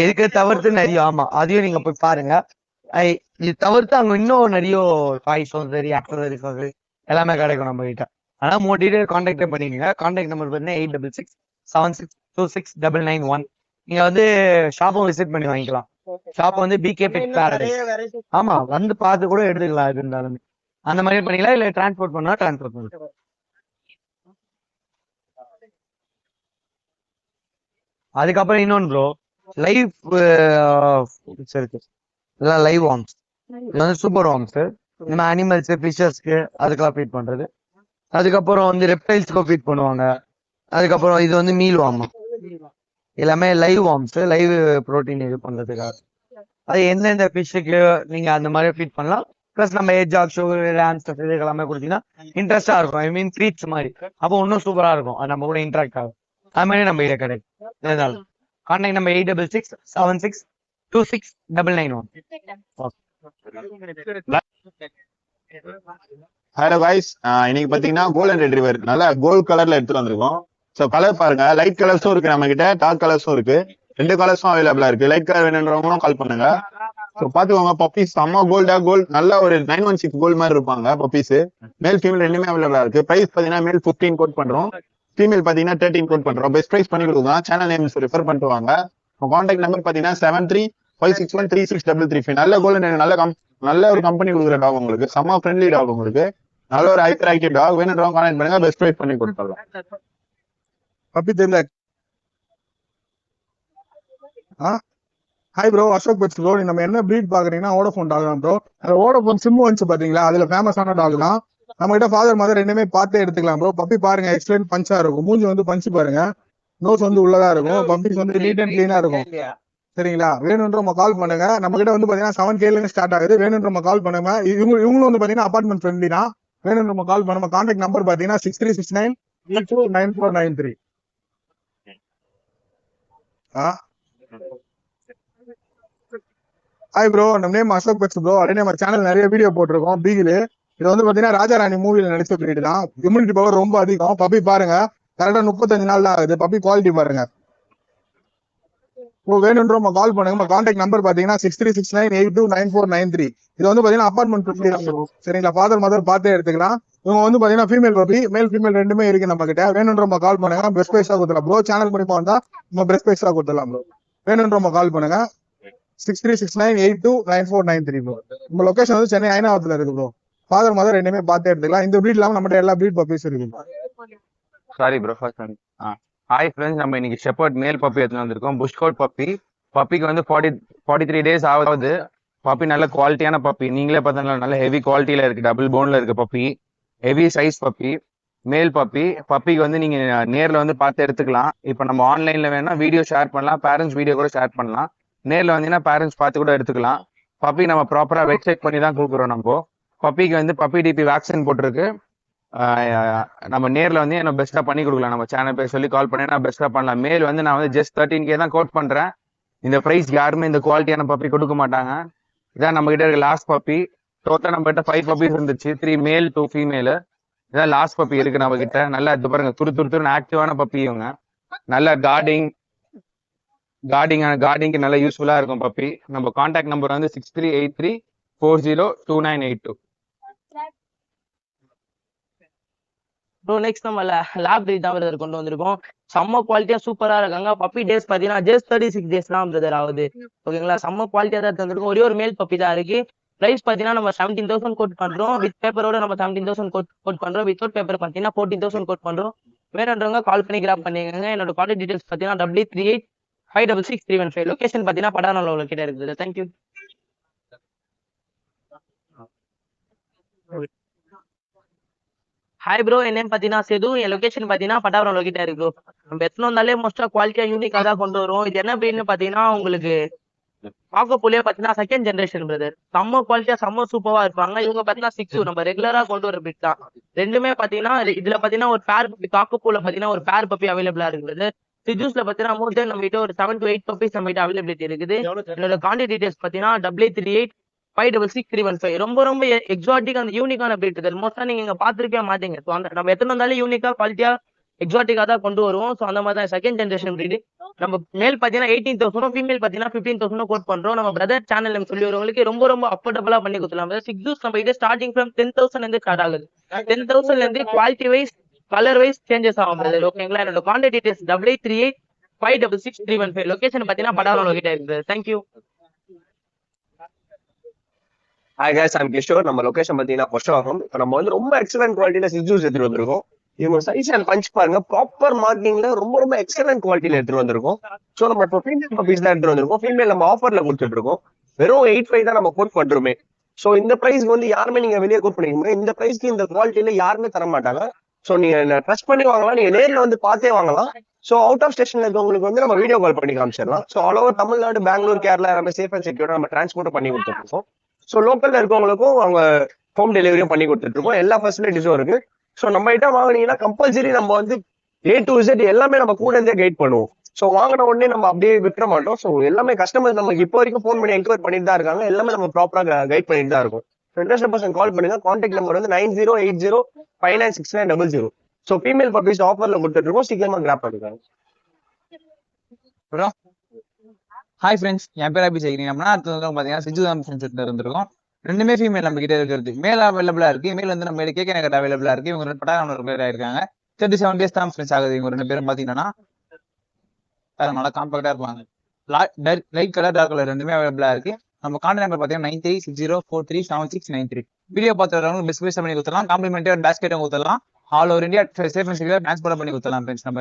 இதுக்கு தவிர்த்து நிறைய ஆமா அதையும் நீங்க போய் பாருங்க. இது தவிர்த்து அங்க இன்னும் நிறைய டாய்ஸும் சரி அக்சசரிஸும் சரி எல்லாமே கிடைக்கும் நம்ம கிட்ட. ஆனா மோட்டிவே கான்டாக்டே பண்ணிக்கோங்க. கான்டாக்ட் நம்பர் பார்த்தீங்கன்னா 8667626991. நீங்க வந்து ஷாப்பும் விசிட் பண்ணி வாங்கிக்கலாம். ஷாப் வந்து பிகே பெட் பேரடைஸ். ஆமா, வந்து பார்த்து கூட எடுத்துக்கலாம். இது இருந்தாலும் அந்த மாதிரி பண்ணிக்கலாம், இல்ல டிரான்ஸ்போர்ட் பண்ணா டிரான்ஸ்போர்ட் பண்ணலாம். அதுக்கப்புறம் இன்னொன்று ப்ரோ, லைவ் இருக்கு, இதெல்லாம் லைவ் வார்ம்ஸ். இது வந்து சூப்பர் வார்ம்ஸ். நம்ம அனிமல்ஸ் ஃபிஷர்ஸ்க்கு அதுக்கெல்லாம் ஃபீட் பண்றது. அதுக்கப்புறம் வந்து ரெப்டைல்ஸ்க்கு ஃபீட் பண்ணுவாங்க. அதுக்கப்புறம் இது வந்து மீல் வார்ம், எல்லாமே லைவ் வார்ம்ஸ், லைவ் ப்ரோட்டீன் இது பண்றதுக்காக. அது எந்தெந்த ஃபிஷ்ஷுக்கு நீங்க அந்த மாதிரி ஃபீட் பண்ணலாம். ப்ளஸ் நம்ம எஜ் ஆக்ஷோ ஆன்ஸ்டர் இது எல்லாமே கொடுத்தீங்கன்னா இன்ட்ரெஸ்டா இருக்கும். ஐ மீன் ட்ரீட்ஸ் மாதிரி. அப்போ இன்னும் சூப்பரா இருக்கும், அது நம்ம கூட இன்ட்ராக்ட் ஆகும். அது மாதிரி நம்ம இதை கிடைக்கும். Contact number 8676269991. ஹலோ கைஸ், இன்னைக்கு பாத்தீங்கன்னா கோல்டன் ரெட்ரீவர் நல்ல கோல்ட் கலர்ல எடுத்துட்டு வந்திருக்கோம். ஸோ கலர் பாருங்க, லைட் கலர்ஸும் இருக்கு நம்ம கிட்ட, டார்க் கலர்ஸும் இருக்கு. 2 கலர்ஸும் அவைலபிளா இருக்கு. லைட் கலர் வேணுன்றவங்களும் கால் பண்ணுங்க. ஸோ பாத்துக்கோங்க, பப்பீஸ் செம்ம கோல்ட் நல்ல ஒரு 916 கோல்ட் மாதிரி இருப்பாங்க பப்பீஸ். மேல் ஃபீமேல் ரெண்டுமே அவைலபிளா இருக்கு. பிரைஸ் பாத்தீங்கன்னா மேல் 15 கோட் பண்றோம், ஃபீமேல் பாத்தீங்கன்னா 13 கோட் பண்றோம். பெஸ்ட் பிரைஸ் பண்ணி கொடுக்கலாம். சேனல் நேம்ஸ் ரெஃபர் பண்ணிட்டு வாங்க. கான்டாக்ட் நம்பர் பாத்தீங்கன்னா 7356136335. நல்ல கோல்டன் நல்ல ஒரு கம்பெனி கொடுக்குற டாக் உங்களுக்கு, செம்ம ஃப்ரெண்ட்லி டாக் உங்களுக்கு, நல்ல ஒரு ஹைப்பர் ஆக்டிவ் டாக். வேணுன்றவங்க கான்டாக்ட் பண்ணுங்க, பெஸ்ட் பிரைஸ் பண்ணி கொடுத்துடலாம். பப்பி தெரியல. Hi bro, Ashok pets bro. நம்ம என்ன ப்ரீட் பாக்குறீங்கன்னா ஓடோஃபோன் டாக் தான் ப்ரோ. அந்த ஓடோஃபோன் சிம் வந்துச்சு பாத்தீங்களா, அதுல ஃபேமஸான டாக் தான். நம்ம கிட்ட ஃபாதர் மதர் ரெண்டுமே பார்த்தே எடுத்துக்கலாம் ப்ரோ. பப்பி பாருங்க, எக்ஸலென்ட் பஞ்சா இருக்கும். மூஞ்சி வந்து பஞ்சு பாருங்க, நோஸ் வந்து உள்ளதா இருக்கும். பப்பீஸ் வந்து நீட் அண்ட் கிளீனா இருக்கும். சரிங்களா? வேணுன்றவங்க கால் பண்ணுங்க. நம்ம கிட்ட வந்து பாத்தீங்கன்னா 7K இருந்து ஸ்டார்ட் ஆகுது. வேணுன்றவங்க கால் பண்ணுங்க. இவங்களும் வந்து பாத்தீங்கன்னா அபார்ட்மெண்ட் ஃப்ரெண்ட்லி தான். வேணுன்றவங்க கால் பண்ணுங்க. கான்டாக்ட் நம்பர் பாத்தீங்கன்னா 63699493. ஹாய் ப்ரோ, நம்ம name Ashok pets bro. Already நம்ம சேனல் நிறைய வீடியோ போட்டிருக்கோம். பீகில் இது வந்து பாத்தீங்கன்னா ராஜாராணி மூவில நடிச்ச பிரீடு தான். இம்யூனிட்டி பவர் ரொம்ப அதிகம். பப்பி பாருங்க, கரெக்டா 35 நாள் தான் ஆகுது. பப்பி குவாலிட்டி பாருங்க. வேணுன்றவங்க கால் பண்ணுங்க. கான்டாக்ட் நம்பர் பாத்தீங்கன்னா 6369829493. இது வந்து பாத்தீங்கன்னா அபார்ட்மெண்ட் சரிங்களா? ஃபாதர் மதர் பார்த்தே எடுத்துக்கலாம். இவங்க வந்து பாத்தீங்கன்னா ஃபீமேல் பப்பி, மேல் ஃபீமேல் ரெண்டுமே இருக்கு நம்ம கிட்ட. வேணுன்றவங்க கால் பண்ணுங்க, பெஸ்ட் பிரைஸா கொடுத்துலாம் ப்ரோ. சேனல் மூலியமா வந்தா நம்ம பெஸ்ட் பிரைஸா கொடுத்துலாம் ப்ரோ. வேணுன்றவங்க கால் பண்ணுங்க 6369829493 ப்ரோ. நம்ம லொகேஷன் வந்து சென்னை ஐநாவரத்துல இருக்கு ப்ரோ. ஃபாதர் மதர் ரெண்டுமே பார்த்தே எடுத்துக்கலாம். இந்த ப்ரீட் இல்லாம நம்மகிட்ட எல்லா ப்ரீட் பப்பீஸ் இருக்கு. Sorry bro, first hi friends, நம்ம இன்னைக்கு ஷெப்பர்ட் மேல் பப்பி எடுத்துட்டு வந்திருக்கோம். புஷ்கோட் பப்பி. பப்பிக்கு வந்து 43 டேஸ் ஆகுது. பப்பி நல்ல குவாலிட்டியான பப்பி. நீங்களே பார்த்தா நல்ல ஹெவி குவாலிட்டியில இருக்கு. டபுள் போன்ல இருக்கு puppy. Heavy size puppy, male puppy. பப்பிக்கு வந்து நீங்க நேர்ல வந்து பார்த்து எடுத்துக்கலாம். இப்போ நம்ம ஆன்லைன்ல வேணா வீடியோ ஷேர் பண்ணலாம், பேரண்ட்ஸ் வீடியோ கூட ஷேர் பண்ணலாம். நேர்ல வந்தீங்கன்னா பேரண்ட்ஸ் பார்த்து கூட எடுத்துக்கலாம். பப்பி நம்ம ப்ராப்பரா வெட் செக் பண்ணி தான் கூப்பிடுறோம். நம்ம பப்பிக்கு வந்து பப்பி டிபி வேக்சின் போட்டிருக்கு. நம்ம நேர்ல வந்து என்ன பெஸ்டா பண்ணி கொடுக்கலாம். நம்ம சேனல் பேர் சொல்லி கால் பண்ணி நான் பெஸ்டா பண்ணலாம். மேல் வந்து நான் வந்து ஜஸ்ட் 13K தான் கோட் பண்றேன். இந்த பிரைஸ் யாருமே இந்த குவாலிட்டியான பப்பி கொடுக்க மாட்டாங்க. இதான் நம்ம கிட்ட இருக்க லாஸ்ட் பப்பி. டோட்டல் நம்ம கிட்ட 5 பப்பீஸ் இருந்துச்சு, 3 மேல் 2 ஃபீமேல். இதான் லாஸ்ட் பப்பி இருக்கு நம்ம கிட்ட. நல்லா இது பாருங்க, துரு ஆக்டிவான பப்பி. இவங்க நல்ல கார்டிங்க்கு நல்ல யூஸ்ஃபுல்லா இருக்கும் பப்பி. நம்ம கான்டாக்ட் நம்பர் வந்து 6383402982. ப்ரோ நெக்ஸ்ட் நம்ம லேப் பிரீட் தான் பிரதர் கொண்டு வந்திருக்கோம். செம்ம குவாலிட்டியா சூப்பரா இருக்காங்க. பப்பி டேஸ் பாத்தீங்கன்னா ஜஸ்ட் 36 டேஸ் தான் பிரதர் ஆகுது. ஓகேங்களா? செம்ம குவாலிட்டியா தான் தந்திருக்கோம். ஒரே ஒரு மேல் பப்பி தான் இருக்கு. பிரைஸ் பாத்தீங்கன்னா நம்ம 17,000 கோட் பண்றோம். வித் பேப்பரோட நம்ம 17,000 கோட் பண்றோம். வித்தவுட் பேப்பர் பாத்தீங்கன்னா 14,000 கோட் பண்றோம். வேணுன்றவங்க கால் பண்ணி கிராப் பண்ணிக்கோங்க. என்னோட கான்டாக்ட் டீடைல்ஸ் பாத்தீங்கன்னா 8838566315. லொகேஷன் பாத்தீங்கன்னா படானூர்ல கிட்ட இருக்குது. தேங்க்யூ. ஹாய் ப்ரோ, என் நேம் பாத்தீங்கன்னா சேது. என் லொகேஷன் பாத்தீங்கன்னா பட்டாபுரம் லொகிட்ட இருக்கு. நம்ம எத்தனை வந்தாலே மோஸ்டா குவாலிட்டியா யூனிக்கா தான் கொண்டு வரும். இது என்ன பிரீட்னு பாத்தீங்கன்னா உங்களுக்கு பாக்கப்புள்ளே பாத்தீங்கன்னா செகண்ட் ஜென்ரேஷன் பிரதர். செம்ம குவாலிட்டியா செம்ம சூப்பரா இருப்பாங்க. இவங்க பாத்தீங்கன்னா 6 நம்ம ரெகுலரா கொண்டு வர பிரீட் தான். ரெண்டுமே பாத்தீங்கன்னா இதுல பாத்தீங்கன்னா ஒரு பேர் பப்பி, காக்கப்புல பாத்தீங்கன்னா ஒரு பேர் பப்பி அவைலபிளா இருக்குது. சிஜூஸ்ல பாத்தீங்கன்னா மோர் தென் நம்ம கிட்ட ஒரு 7 to 8 பப்பீஸ் நம்ம கிட்ட அவைலபிலிட்டி இருக்குது. என்னோட கான்டாக்ட் டீடைல்ஸ் பாத்தீங்கன்னா 8838566315. ரொம்ப ரொம்ப எக்ஸாட்டிக் அந்த யூனிக்கான பிரீட் இது. மோஸ்டா நீங்க இங்க பாத்துருக்கவே மாட்டீங்க. ஸோ அந்த நம்ம எத்தனை வந்தாலும் யூனிக்கா குவாலிட்டியா எக்ஸாட்டிக்கா தான் கொண்டு வருவோம். ஸோ அந்த மாதிரி தான் செகண்ட் ஜென்ரேஷன் பிரீடு. நம்ம மேல் பாத்தீங்கன்னா 18,000, ஃபீமேல் பாத்தீங்கன்னா 15,000 கோட் பண்றோம். நம்ம பிரதர் சேனல் சொல்லி வரவங்களுக்கு ரொம்ப ரொம்ப அஃபோர்டபுளா பண்ணி கொடுத்துலாம். 6 ஜூஸ் நம்ம கிட்ட ஸ்டார்டிங் ஃப்ரம் 10,000 இருந்து ஸ்டார்ட் ஆகுது. 10,000 இருந்து quality wise colour wise changes ஆகும் பிரதர். ஓகேங்களா? என்னோட கான்டாக்ட் டீடைல்ஸ் 8838566315. லொகேஷன் பாத்தீங்கன்னா படாரம் லொகிட்ட இருக்குது. Thank you. Hi guys, I'm Kishore. நம்ம லொகேஷன் பாத்தீங்கன்னா பொஷவாக்கம். இப்போ நம்ம வந்து ரொம்ப எக்ஸலன்ட் குவாலிட்டியில சிக்ஸூஸ் எடுத்துட்டு வந்திருக்கோம். இவங்க சைஸ் அண்ட் பஞ்ச் பாருங்க, ப்ராப்பர் மார்க்கிங்ல ரொம்ப ரொம்ப எக்ஸலன்ட் குவாலிட்டியில எடுத்துட்டு வந்திருக்கோம். ஸோ நம்ம இப்போ ஃபீமேல் பப்பீஸ் தான் எடுத்துட்டு வந்திருக்கோம். ஃபீமேல் நம்ம ஆஃபர்ல கொடுத்துட்டு இருக்கோம். வெறும் 8.5 தான் நம்ம கோட் பண்றோமே. ஸோ இந்த பிரைஸ்க்கு வந்து யாருமே நீங்க வெளியே கோட் பண்ணிக்க இந்த பிரைஸ்க்கு இந்த குவாலிட்டியில யாருமே தர மாட்டாங்க. ஸோ நீங்க ட்ரஸ்ட் பண்ணி வாங்கலாம், நீங்க நேர்ல வந்து பார்த்தே வாங்கலாம். ஸோ அவுட் ஆஃப் ஸ்டேஷன்ல இருக்கவங்களுக்கு வந்து நம்ம வீடியோ கால் பண்ணி காமிச்சிடலாம். So all over Tamil Nadu, Bengaluru, Kerala எல்லாமே சேஃப் அண்ட் செக்யூரா நம்ம டிரான்ஸ்போர்ட் பண்ணி கொடுத்துருக்கோம். ஸோ லோக்கல்ல இருக்கவங்களுக்கும் அவங்க ஹோம் டெலிவரியும் பண்ணி கொடுத்துட்டு இருக்கோம். எல்லா ஃபெசிலிட்டிஸும் இருக்கு. ஸோ நம்ம ஐட்டம் வாங்கினீங்கன்னா கம்பல்சரி நம்ம வந்து A to Z எல்லாமே நம்ம கூட இருந்தே கைட் பண்ணுவோம். ஸோ வாங்கின உடனே நம்ம அப்படியே விட்டுற மாட்டோம். ஸோ எல்லாமே கஸ்டமர்ஸ் நமக்கு இப்போ வரைக்கும் ஃபோன் பண்ணி என்கொயரி பண்ணிட்டு தான் இருக்காங்க. எல்லாமே நம்ம ப்ராப்பரா கைட் பண்ணிட்டு தான் இருக்கும். இன்ட்ரெஸ்ட் பர்சன் கால் பண்ணுங்க. கான்டாக்ட் நம்பர் வந்து 9080596900. ஸோ ஃபீமேல் பப்பீஸ் ஆஃபர்ல கொடுத்துட்டு இருக்கோம். சீக்கிரமா கிராப் பண்ணிருக்காங்க. ஹாய் ஃப்ரெண்ட்ஸ், என் பேர் அபி சேகரி. நம்ம பார்த்தீங்கன்னா சிஜு தான் இருந்திருக்கோம். ரெண்டுமே ஃபீமேல் நம்ம கிட்ட இருக்கிறது. மேல் அவைலபிளா இருக்கு. மேல் வந்து நம்ம கேகே நகர் அவைலபிளா இருக்கு. இவங்க 2 பட்டாளம் பேர் ஆயிருக்காங்க. 37 days தான் ஃப்ரெண்ட்ஸ் ஆகுது. இவங்க 2 பேரும் பாத்தீங்கன்னா நல்லா காம்பாக்டா இருப்பாங்க. லைட் கலர், டார்க் கலர் ரெண்டுமே அவைலபிளா இருக்கு. நம்ம கான்டாக்ட் நம்பர் பாத்தீங்கன்னா 9360437693. வீடியோ பார்த்து பெஸ்ட் பேஸ் பண்ணி கொடுத்துடலாம். காம்ப்ளிமெண்டே ஒரு பேஸ்கெட்டும் கொடுத்துடலாம். All over India safe and செக்யூரா டிரான்ஸ்போர்ட் பண்ணி கொடுத்துடலாம் ஃப்ரெண்ட்ஸ். நம்ம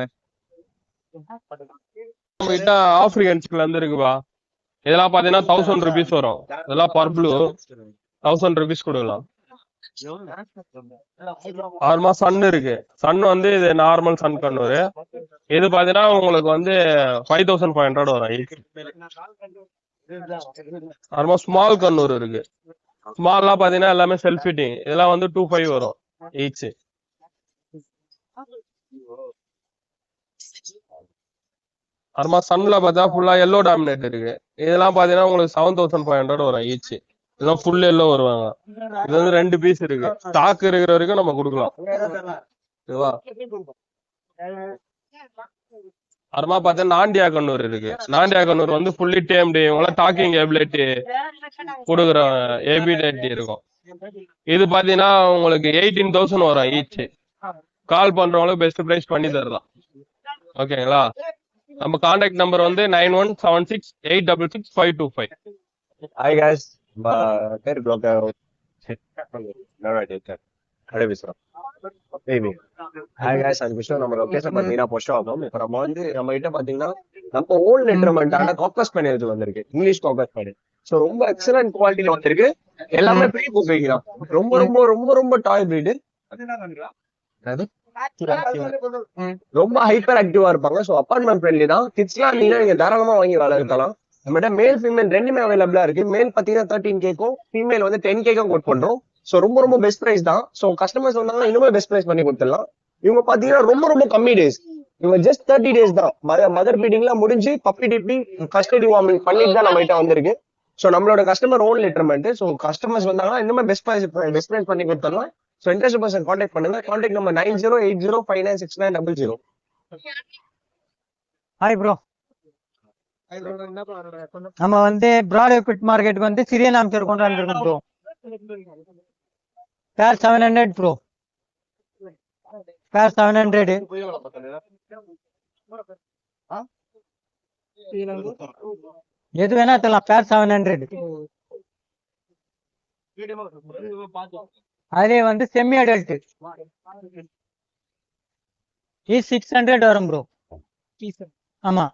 கிட்ட ஆப்பிரிக்கன்ஸ்ல இருந்து இருக்குப்பா. இதெல்லாம் பாத்தீங்கன்னா 1000 rupees வரும். இதெல்லாம் பர்பிளு 1000 rupees கொடுக்கலாம். நார்மலா சன் இருக்கு. சன் வந்து இது நார்மல் சன் கண்ணூர். இது பாத்தீங்கன்னா உங்களுக்கு வந்து 5500 வரும். நார்மலா ஸ்மால் கண்ணூர் இருக்கு. ஸ்மால்லாம் பாத்தீங்கன்னா எல்லாமே செல்ஃப் ஃபிட்டிங். இதெல்லாம் வந்து 2500 வரும் ஈச். நார்மலா சன்ல பார்த்தா ஃபுல்லா எல்லோ டாமினேட் இருக்கு. இதெல்லாம் பாத்தீங்கன்னா உங்களுக்கு 7500 வரும் ஈச். இதெல்லாம் ஃபுல் எல்லோ வருவாங்க. இது வந்து 2 பீஸ் இருக்கு. ஸ்டாக் இருக்கிற வரைக்கும் நம்ம கொடுக்கலாம். ஓகேவா? அப்புறமா பார்த்தா நாண்டியா கண்ணூர் இருக்கு. நாண்டியா கண்ணூர் வந்து ஃபுல்லி டேம்டு. இவங்களாம் டாக்கிங் எபிலிட்டி கொடுக்குற எபிலிட்டி இருக்கும். இது பாத்தீங்கன்னா உங்களுக்கு 18000 வரும் ஈச். கால் பண்றவங்களுக்கு பெஸ்ட் பிரைஸ் பண்ணி தரலாம். ஓகேங்களா? நம்ம கான்டாக்ட் நம்பர் வந்து 9176866525. ஹாய் guys, பேர் ப்ரோக்கர் ஹாய் guys, அது விஷயம் நம்ம லொகேஷன் பார்த்தீங்கன்னா பொஷவாக்கம். இப்போ நம்ம வந்து நம்ம கிட்ட பார்த்தீங்கன்னா நம்ம ஓன் லெட்டர்மெண்டான காக்கஸ் பண்ணி எடுத்து வந்திருக்கு. இங்கிலீஷ் காக்கஸ் பண்ணி. ஸோ ரொம்ப எக்ஸலன்ட் குவாலிட்டியில வந்திருக்கு. எல்லாமே ப்ரீ புக்கிங் தான். ரொம்ப ரொம்ப ரொம்ப ரொம்ப டாய் பிரீடு. ரொம்ப ஹைப்பர் ஆக்டிவா இருப்பாங்க. ஸோ அப்பார்ட்மெண்ட் ஃப்ரெண்ட்லி தான். கிட்ஸ்லாம் நீங்க தாராளமா வாங்கி வளர்க்கலாம். நம்மகிட்ட மேல் ஃபீமேல் ரெண்டுமே அவைலபிளா இருக்கு. மேல் பாத்தீங்கன்னா 13K ஃபீமேல் வந்து 10K கோட் பண்றோம். ஸோ ரொம்ப ரொம்ப பெஸ்ட் பிரைஸ் தான். ஸோ கஸ்டமர்ஸ் வந்தாங்கன்னா இன்னுமே பெஸ்ட் பிரைஸ் பண்ணி கொடுத்துடலாம். இவங்க பாத்தீங்கன்னா ரொம்ப ரொம்ப கம்மி டேஸ். இவங்க ஜஸ்ட் 30 days தான். மதர் பீடிங்லாம் முடிஞ்சு பப்பி டிப்பி ஃபர்ஸ்ட் டிவார்மிங் பண்ணிட்டு தான் நம்ம கிட்ட வந்திருக்கு. ஸோ நம்மளோட கஸ்டமர் ஓன் லெட்டர்மெண்ட். ஸோ கஸ்டமர்ஸ் வந்தாங்கன்னா இன்னுமே பெஸ்ட் பிரைஸ் பண்ணி கொடுத்துடலாம். ஸோ இன்ட்ரெஸ்ட் பர்சன் கான்டாக்ட் பண்ணுங்க. Contact number 9080596900. ஹாய் ப்ரோ, நம்ம வந்து பிராட்வே பிட் மார்க்கெட்டுக்கு வந்து சிரியன் ஆம்சர் கொண்டு வந்திருக்கோம் ப்ரோ. பேர் 700 ப்ரோ. பேர் 700. எது வேணா தரலாம். பேர் 700. அதே வந்து செமி அடல்ட் 600 வரும் ப்ரோ. ஆமா,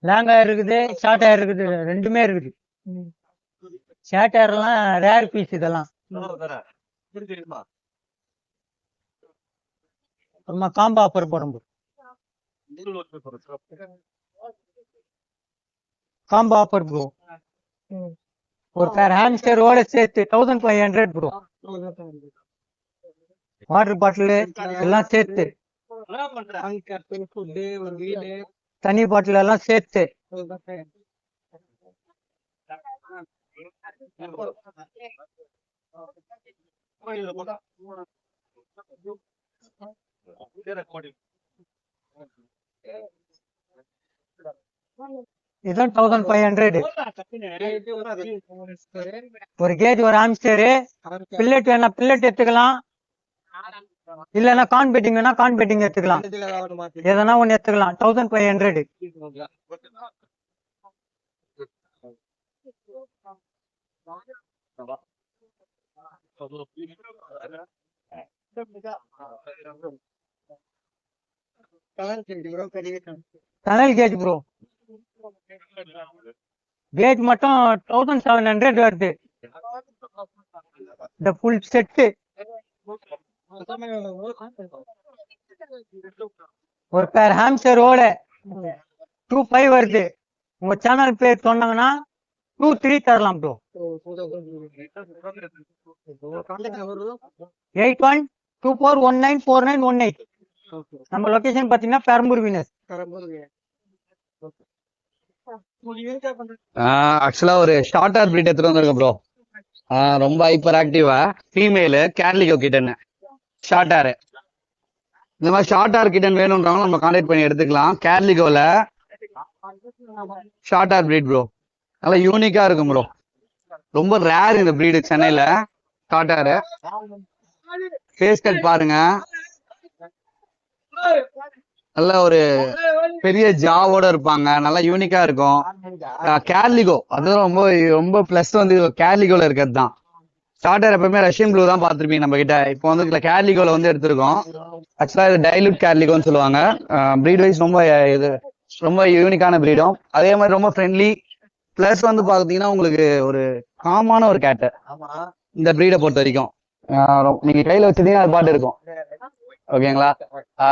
லாங் ஹேர் இருக்குது, ஷார்ட் ஹேர் இருக்குது, ரெண்டுமே இருக்குது. ஷார்ட் ஹேர்லாம் ரேர் பீஸ். இதெல்லாம் அப்புறமா காம்போ ஆஃபர் போடும். Combo offer bro. ஒரு பேர் ஹாம்ஸ்டரோட சேர்த்து 1500 ப்ரோ. வாட்டர் பாட்டில் எல்லாம் சேர்த்து, தண்ணி பாட்டில் எல்லாம் சேர்த்து. இதுதான் 1500. ஒரு கேஜ் ஒரு ஆம்ஸ்டரு. பில்லட் வேணா பில்லட் எடுத்துக்கலாம். இல்லன்னா கான் பெட்டிங் வேணா கான் பெட்டிங் எடுத்துக்கலாம். எதனா ஒண்ணு எடுத்துக்கலாம். 1500. டனல் கேட் ப்ரோ, கேட் மட்டும் 1700 வருது, இந்த ஃபுல் செட்டு. ஒரு பேர் ஹாம்ஸ்டரோட 25 வருது. உங்க சேனல் பேர் சொன்னாங்கன்னா 23 தரலாம் ப்ரோ. 8124194918. நம்ம லொகேஷன் பாத்தீங்கன்னா பெரம்பூர் வீனஸ். ஆக்சுவலா ஒரு ஷார்ட் ஹேர் பிரீட் எடுத்துட்டு வந்திருக்கேன் ப்ரோ. ரொம்ப ஹைப்பர் ஆக்டிவா ஃபீமேலு கேர்லிகோ கிட்டன் ஷார்ட் ஹேர். இந்த மாதிரி ஷார்ட் ஹேர் கிட்டன் வேணும்ன்றவங்க நம்ம கான்டாக்ட் பண்ணி எடுத்துக்கலாம். கேர்லிகோல ஷார்ட் ஹேர் பிரீட் ப்ரோ, நல்லா யூனிக்கா இருக்கும் ப்ரோ. ரொம்ப ரேர் இந்த பிரீடு சென்னையில ஷார்ட் ஹேர். ஃபேஸ் கட் பாருங்க, நல்ல ஒரு பெரிய ஜாவோட இருப்பாங்க, நல்லா யூனிக்கா இருக்கும். கேர்லிகோ அதுவும் ரொம்ப ரொம்ப பிளஸ் வந்து கேர்லிகோல இருக்கிறது தான். ஷார்ட் ஹேர் எப்பவுமே ரஷ்யன் ப்ளூ தான் பார்த்துருப்பீங்க நம்ம கிட்ட. இப்போ வந்து கேர்லிகோல வந்து எடுத்திருக்கோம். ஆக்சுவலா இது டைலூட் கேர்லிகோன்னு சொல்லுவாங்க. பிரீட் வைஸ் ரொம்ப இது ரொம்ப யூனிக்கான பிரீடும், அதே மாதிரி ரொம்ப ஃப்ரெண்ட்லி. பிளஸ் வந்து பாத்தீங்கன்னா உங்களுக்கு ஒரு காமான ஒரு கேட்டு இந்த பிரீடை பொறுத்த வரைக்கும். நீங்க கையில வச்சிருந்தீங்கன்னா அது பாட்டு இருக்கும். ஓகேங்களா?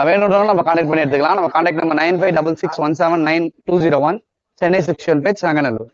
வேணும்னாலும் நம்ம கான்டாக்ட் பண்ணி எடுத்துக்கலாம். நம்ம கான்டாக்ட் நம்பர் 9566179201, சென்னை செக்ஷுவல் பேஜ், சங்கநல்லூர்.